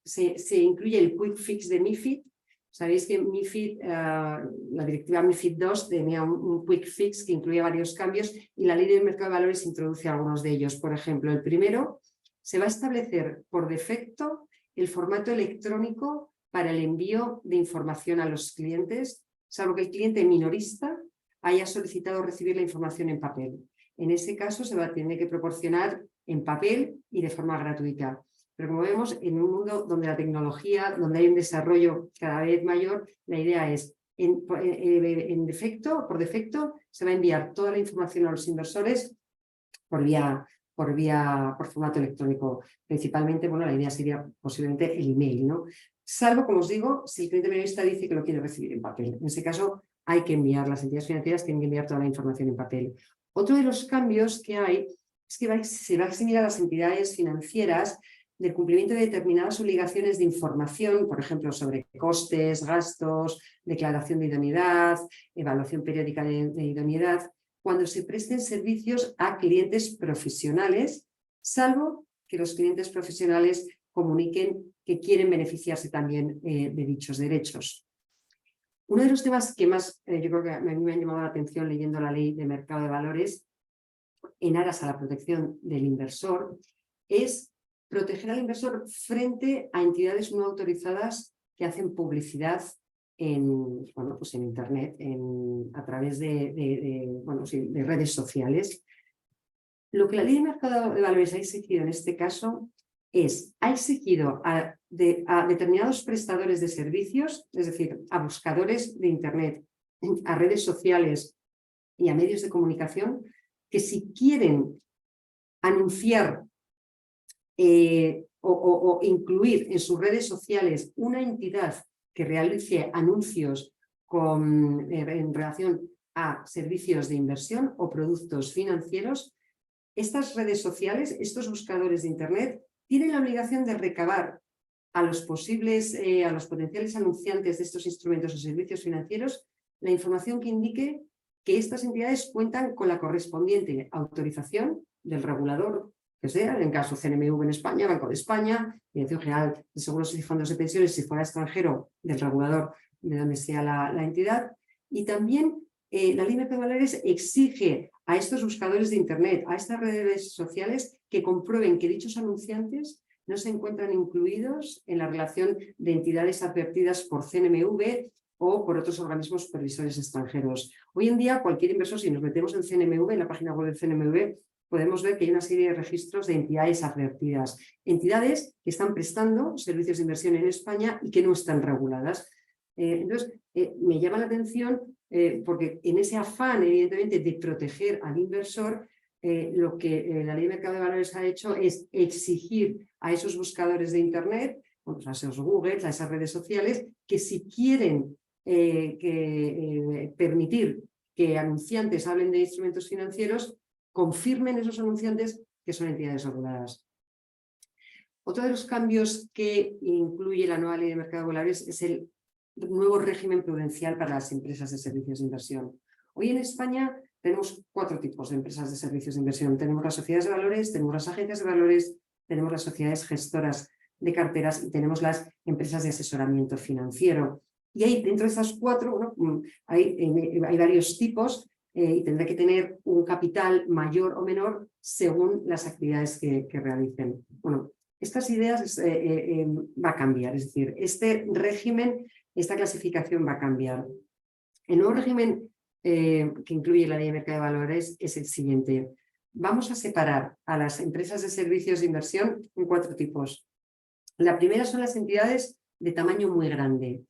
A: se incluye el quick fix de MiFID. Sabéis que MiFID, la directiva MiFID II tenía un quick fix que incluía varios cambios y la Ley de Mercado de Valores introduce algunos de ellos. Por ejemplo, el primero, se va a establecer por defecto el formato electrónico para el envío de información a los clientes, salvo que el cliente minorista haya solicitado recibir la información en papel. En ese caso se va a tener que proporcionar en papel y de forma gratuita. Pero como vemos, en un mundo donde la tecnología, donde hay un desarrollo cada vez mayor, la idea es, por defecto, se va a enviar toda la información a los inversores por formato electrónico. Principalmente, bueno, la idea sería posiblemente el email, ¿no? Salvo, como os digo, si el cliente minorista dice que lo quiere recibir en papel. En ese caso, hay que enviar, las entidades financieras tienen que enviar toda la información en papel. Otro de los cambios que hay es que se va a eximir a las entidades financieras del cumplimiento de determinadas obligaciones de información, por ejemplo, sobre costes, gastos, declaración de idoneidad, evaluación periódica de idoneidad, cuando se presten servicios a clientes profesionales, salvo que los clientes profesionales comuniquen que quieren beneficiarse también de dichos derechos. Uno de los temas que más yo creo que a mí me han llamado la atención leyendo la Ley de Mercado de Valores en aras a la protección del inversor es proteger al inversor frente a entidades no autorizadas que hacen publicidad en Internet, a través de redes sociales. Lo que la Ley de Mercado de Valores ha exigido en este caso ha exigido a determinados prestadores de servicios, es decir, a buscadores de Internet, a redes sociales y a medios de comunicación, que si quieren anunciar o incluir en sus redes sociales una entidad que realice anuncios en relación a servicios de inversión o productos financieros, estas redes sociales, estos buscadores de Internet, tienen la obligación de recabar a los potenciales anunciantes de estos instrumentos o servicios financieros la información que indique que estas entidades cuentan con la correspondiente autorización del regulador, que sea, en caso CNMV en España, Banco de España, Dirección General de Seguros y Fondos de Pensiones, si fuera extranjero, del regulador de donde sea la entidad. Y también la Ley de Mercado de Valores exige a estos buscadores de Internet, a estas redes sociales, que comprueben que dichos anunciantes no se encuentran incluidos en la relación de entidades advertidas por CNMV o por otros organismos supervisores extranjeros. Hoy en día, cualquier inversor, si nos metemos en CNMV, en la página web del CNMV, podemos ver que hay una serie de registros de entidades advertidas. Entidades que están prestando servicios de inversión en España y que no están reguladas. Entonces, me llama la atención porque en ese afán, evidentemente, de proteger al inversor, lo que la Ley de Mercado de Valores ha hecho es exigir a esos buscadores de Internet, pues a esos Google, a esas redes sociales, que si quieren permitir que anunciantes hablen de instrumentos financieros, confirmen esos anunciantes que son entidades reguladas. Otro de los cambios que incluye la nueva Ley de Mercado de Valores es el nuevo régimen prudencial para las empresas de servicios de inversión. Hoy en España tenemos 4 tipos de empresas de servicios de inversión. Tenemos las sociedades de valores, tenemos las agencias de valores, tenemos las sociedades gestoras de carteras y tenemos las empresas de asesoramiento financiero. Y ahí, dentro de estas 4, bueno, hay varios tipos y tendrá que tener un capital mayor o menor según las actividades que realicen. Bueno, estas ideas va a cambiar, es decir, este régimen, esta clasificación va a cambiar. El nuevo régimen que incluye la Ley de Mercado de Valores es el siguiente. Vamos a separar a las empresas de servicios de inversión en 4 tipos. La primera son las entidades de tamaño muy grande.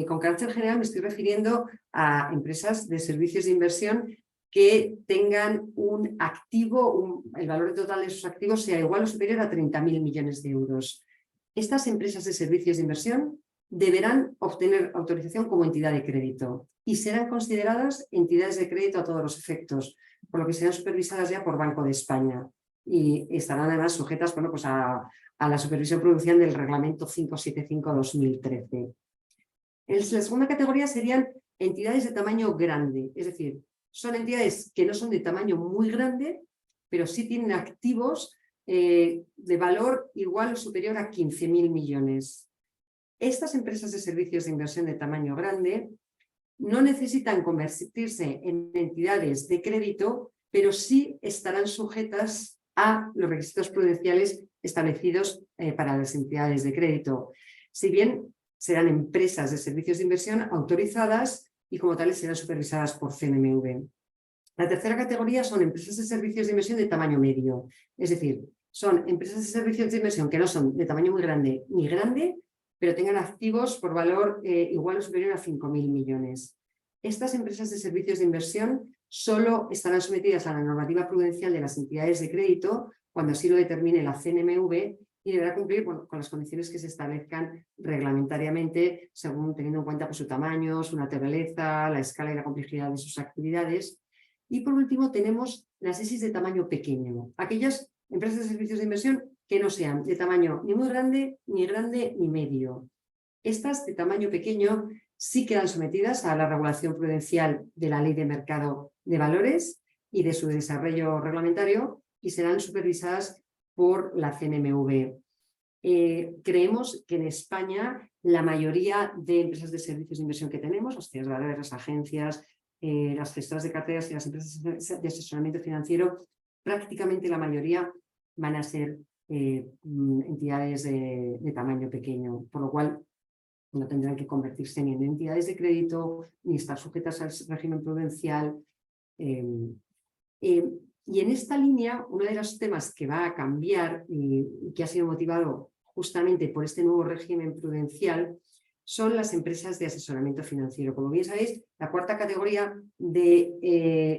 A: Con carácter general me estoy refiriendo a empresas de servicios de inversión que tengan un activo, el valor total de sus activos sea igual o superior a 30.000 millones de euros. Estas empresas de servicios de inversión deberán obtener autorización como entidad de crédito y serán consideradas entidades de crédito a todos los efectos, por lo que serán supervisadas ya por Banco de España y estarán además sujetas, bueno, pues a la supervisión prudencial del Reglamento 575/2013. En la segunda categoría serían entidades de tamaño grande, es decir, son entidades que no son de tamaño muy grande, pero sí tienen activos de valor igual o superior a 15.000 millones. Estas empresas de servicios de inversión de tamaño grande no necesitan convertirse en entidades de crédito, pero sí estarán sujetas a los requisitos prudenciales establecidos para las entidades de crédito. Si bien serán empresas de servicios de inversión autorizadas y como tales serán supervisadas por CNMV. La tercera categoría son empresas de servicios de inversión de tamaño medio, es decir, son empresas de servicios de inversión que no son de tamaño muy grande ni grande, pero tengan activos por valor igual o superior a 5.000 millones. Estas empresas de servicios de inversión solo estarán sometidas a la normativa prudencial de las entidades de crédito cuando así lo determine la CNMV y deberá cumplir con las condiciones que se establezcan reglamentariamente, según teniendo en cuenta pues, su tamaño, su naturaleza, la escala y la complejidad de sus actividades. Y por último tenemos las ESIs de tamaño pequeño, aquellas empresas de servicios de inversión que no sean de tamaño ni muy grande, ni medio. Estas de tamaño pequeño sí quedan sometidas a la regulación prudencial de la Ley de Mercado de Valores y de su desarrollo reglamentario y serán supervisadas por la CNMV. Creemos que en España la mayoría de empresas de servicios de inversión que tenemos, las sociedades de valores, las agencias, las gestoras de carteras y las empresas de asesoramiento financiero, prácticamente la mayoría van a ser entidades de tamaño pequeño, por lo cual no tendrán que convertirse ni en entidades de crédito, ni estar sujetas al régimen prudencial. Y en esta línea, uno de los temas que va a cambiar y que ha sido motivado justamente por este nuevo régimen prudencial son las empresas de asesoramiento financiero. Como bien sabéis, la cuarta categoría de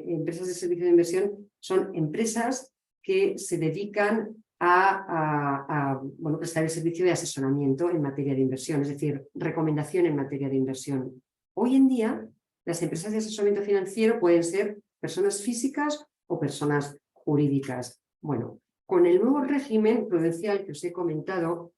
A: empresas de servicio de inversión son empresas que se dedican a prestar el servicio de asesoramiento en materia de inversión, es decir, recomendación en materia de inversión. Hoy en día, las empresas de asesoramiento financiero pueden ser personas físicas o personas jurídicas. Bueno, con el nuevo régimen prudencial que os he comentado,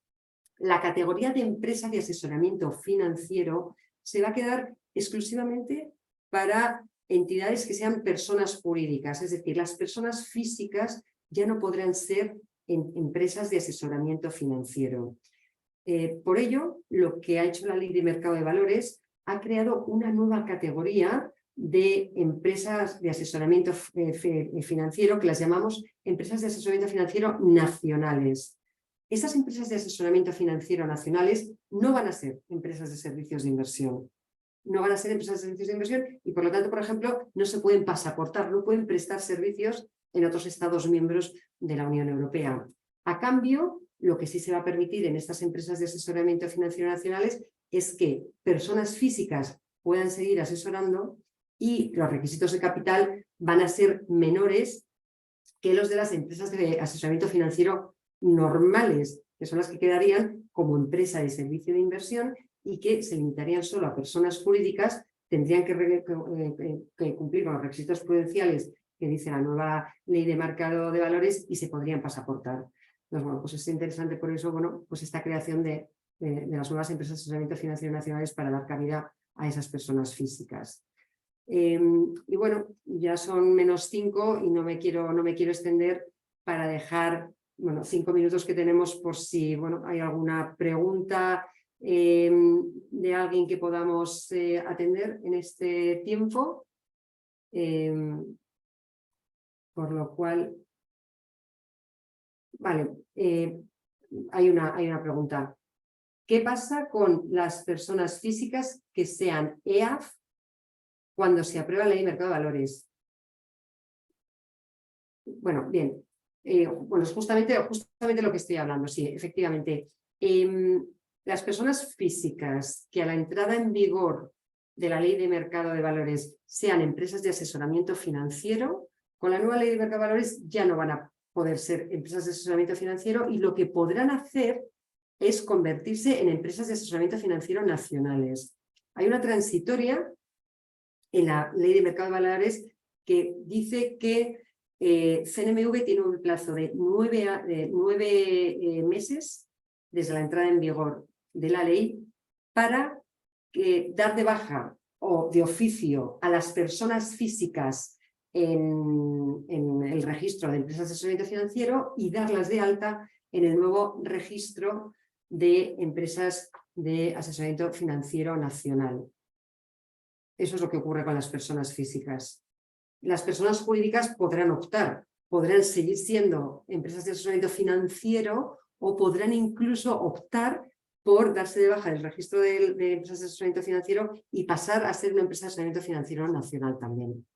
A: la categoría de empresa de asesoramiento financiero se va a quedar exclusivamente para entidades que sean personas jurídicas, es decir, las personas físicas ya no podrán ser empresas de asesoramiento financiero. Por ello, lo que ha hecho la Ley de Mercado de Valores ha creado una nueva categoría de empresas de asesoramiento financiero que las llamamos empresas de asesoramiento financiero nacionales. Esas empresas de asesoramiento financiero nacionales no van a ser empresas de servicios de inversión. No van a ser empresas de servicios de inversión y, por lo tanto, por ejemplo, no se pueden pasaportar, no pueden prestar servicios en otros Estados miembros de la Unión Europea. A cambio, lo que sí se va a permitir en estas empresas de asesoramiento financiero nacionales es que personas físicas puedan seguir asesorando y los requisitos de capital van a ser menores que los de las empresas de asesoramiento financiero normales, que son las que quedarían como empresa de servicio de inversión y que se limitarían solo a personas jurídicas, tendrían que cumplir con los requisitos prudenciales que dice la nueva ley de mercado de valores y se podrían pasaportar. Entonces, bueno, pues es interesante por eso, bueno, pues esta creación de las nuevas empresas de asesoramiento financiero nacionales para dar cabida a esas personas físicas. Y bueno, ya son -5 y no me quiero extender para dejar, bueno, 5 minutos que tenemos por si, bueno, hay alguna pregunta de alguien que podamos atender en este tiempo. Por lo cual, vale, hay una pregunta. ¿Qué pasa con las personas físicas que sean EAF cuando se aprueba la ley de mercado de valores? Bueno, bien. Bueno, es justamente lo que estoy hablando, sí, efectivamente. Las personas físicas que a la entrada en vigor de la ley de mercado de valores sean empresas de asesoramiento financiero, con la nueva ley de mercado de valores ya no van a poder ser empresas de asesoramiento financiero y lo que podrán hacer es convertirse en empresas de asesoramiento financiero nacionales. Hay una transitoria en la ley de mercado de valores que dice que CNMV tiene un plazo de 9 meses desde la entrada en vigor de la ley para dar de baja o de oficio a las personas físicas en el registro de empresas de asesoramiento financiero y darlas de alta en el nuevo registro de empresas de asesoramiento financiero nacional. Eso es lo que ocurre con las personas físicas. Las personas jurídicas podrán optar, podrán seguir siendo empresas de asesoramiento financiero o podrán incluso optar por darse de baja del registro de empresas de asesoramiento financiero y pasar a ser una empresa de asesoramiento financiero nacional también.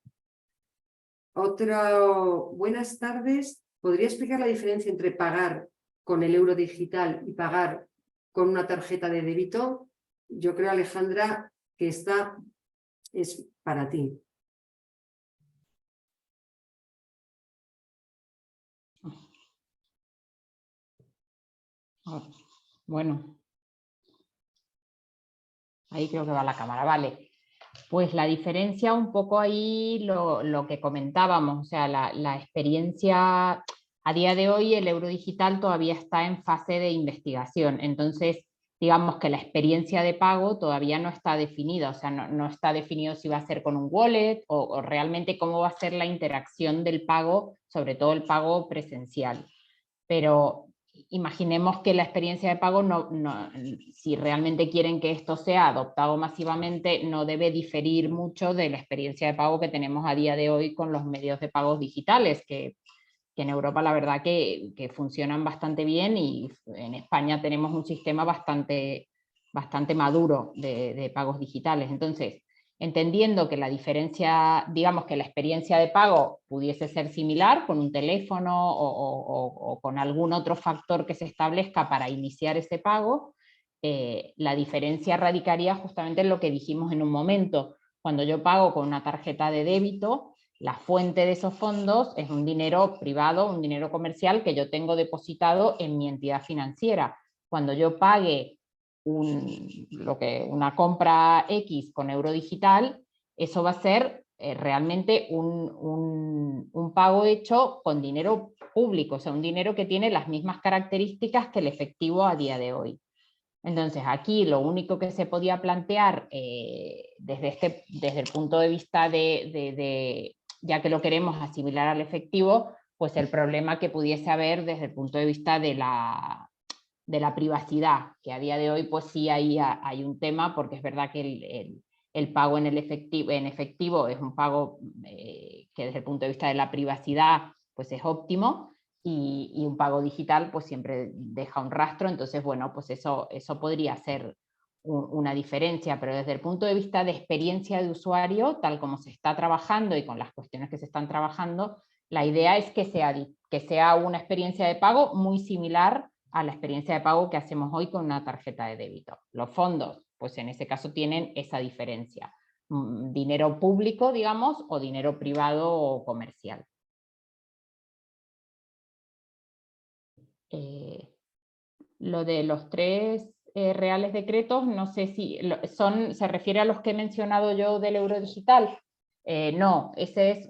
A: Buenas tardes. ¿Podría explicar la diferencia entre pagar con el euro digital y pagar con una tarjeta de débito? Yo creo, Alejandra, que esta es para ti.
B: Bueno, ahí creo que va la cámara, vale. Pues la diferencia un poco ahí lo que comentábamos, o sea, la experiencia a día de hoy, el euro digital todavía está en fase de investigación, entonces digamos que la experiencia de pago todavía no está definida, o sea, no está definido si va a ser con un wallet o realmente cómo va a ser la interacción del pago, sobre todo el pago presencial. Pero imaginemos que la experiencia de pago, si realmente quieren que esto sea adoptado masivamente, no debe diferir mucho de la experiencia de pago que tenemos a día de hoy con los medios de pagos digitales, que en Europa la verdad que funcionan bastante bien y en España tenemos un sistema bastante maduro de pagos digitales. Entonces, entendiendo que la diferencia, digamos que la experiencia de pago pudiese ser similar con un teléfono o con algún otro factor que se establezca para iniciar ese pago, la diferencia radicaría justamente en lo que dijimos en un momento. Cuando yo pago con una tarjeta de débito, la fuente de esos fondos es un dinero privado, un dinero comercial que yo tengo depositado en mi entidad financiera. Cuando yo pague una compra X con euro digital, eso va a ser realmente un pago hecho con dinero público, o sea, un dinero que tiene las mismas características que el efectivo a día de hoy. Entonces, aquí lo único que se podía plantear desde el punto de vista ya que lo queremos asimilar al efectivo, pues el problema que pudiese haber desde el punto de vista de la privacidad, que a día de hoy pues sí hay un tema, porque es verdad que el pago en efectivo es un pago que desde el punto de vista de la privacidad pues es óptimo, y un pago digital pues siempre deja un rastro, entonces bueno, pues eso podría ser una diferencia, pero desde el punto de vista de experiencia de usuario, tal como se está trabajando y con las cuestiones que se están trabajando, la idea es que sea una experiencia de pago muy similar a la experiencia de pago que hacemos hoy con una tarjeta de débito. Los fondos, pues en ese caso tienen esa diferencia. Dinero público, digamos, o dinero privado o comercial. Lo de los 3 reales decretos, no sé si se refiere a los que he mencionado yo del euro digital. No, ese es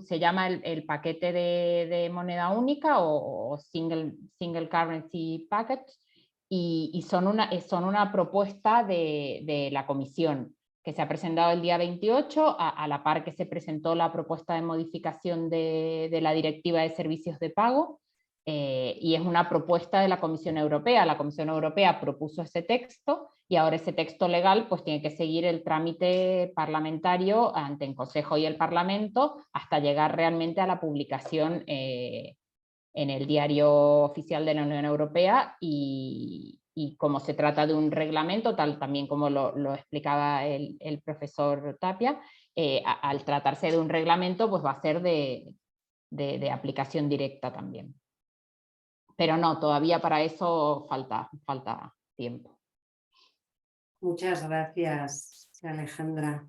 B: se llama el paquete de moneda única o single currency package, y son una propuesta de la Comisión que se ha presentado el día 28, a la par que se presentó la propuesta de modificación de la Directiva de Servicios de Pago. Y es una propuesta de la Comisión Europea. La Comisión Europea propuso ese texto y ahora ese texto legal pues tiene que seguir el trámite parlamentario ante el Consejo y el Parlamento hasta llegar realmente a la publicación en el Diario Oficial de la Unión Europea, y como se trata de un reglamento, tal también como lo explicaba el profesor Tapia, al tratarse de un reglamento pues va a ser de aplicación directa también. Pero no, todavía para eso falta tiempo.
A: Muchas gracias, Alejandra.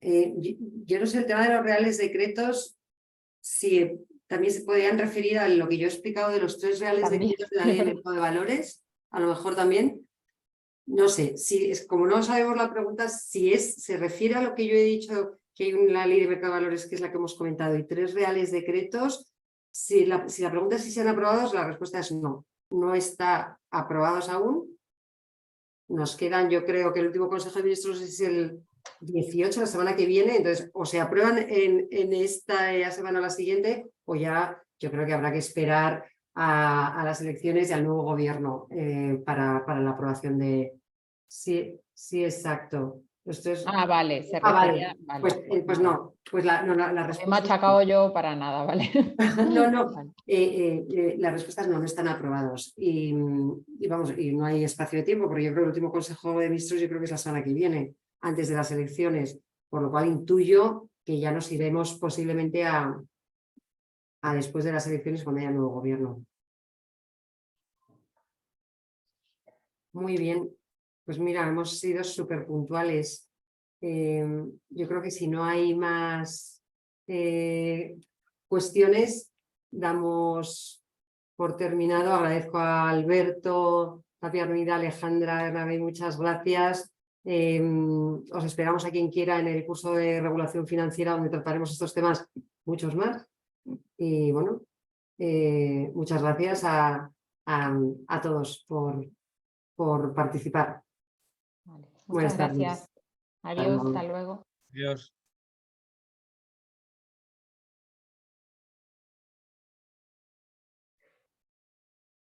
A: Yo no sé, el tema de los reales decretos, si también se podrían referir a lo que yo he explicado de los 3 reales decretos de la ley de mercado de valores, a lo mejor también. No sé, como no sabemos la pregunta, si se refiere a lo que yo he dicho, que hay una ley de mercado de valores que es la que hemos comentado, y 3 reales decretos. Si la pregunta es si se han aprobado, la respuesta es no. No está aprobados aún. Nos quedan, yo creo que el último Consejo de Ministros es el 18, la semana que viene. Entonces, o se aprueban en esta semana o la siguiente, o ya yo creo que habrá que esperar a las elecciones y al nuevo gobierno para la aprobación de... Sí, exacto.
B: Vale, se refería...
A: Vale. Pues no, pues la respuesta...
B: Me he machacado yo para nada, ¿vale?
A: No, las respuestas no están aprobados y vamos, y no hay espacio de tiempo, porque yo creo que el último Consejo de Ministros yo creo que es la semana que viene, antes de las elecciones, por lo cual intuyo que ya nos iremos posiblemente a después de las elecciones cuando haya nuevo gobierno. Muy bien, pues mira, hemos sido súper puntuales. Yo creo que si no hay más cuestiones, damos por terminado. Agradezco a Alberto, Tapia Armida, Alejandra, Bernabé, muchas gracias. Os esperamos a quien quiera en el curso de regulación financiera, donde trataremos estos temas, muchos más. Y bueno, muchas gracias a todos por participar.
B: Vale.
A: Buenas
B: Muchas
A: tardes.
B: gracias. Adiós, hasta luego.
C: Adiós.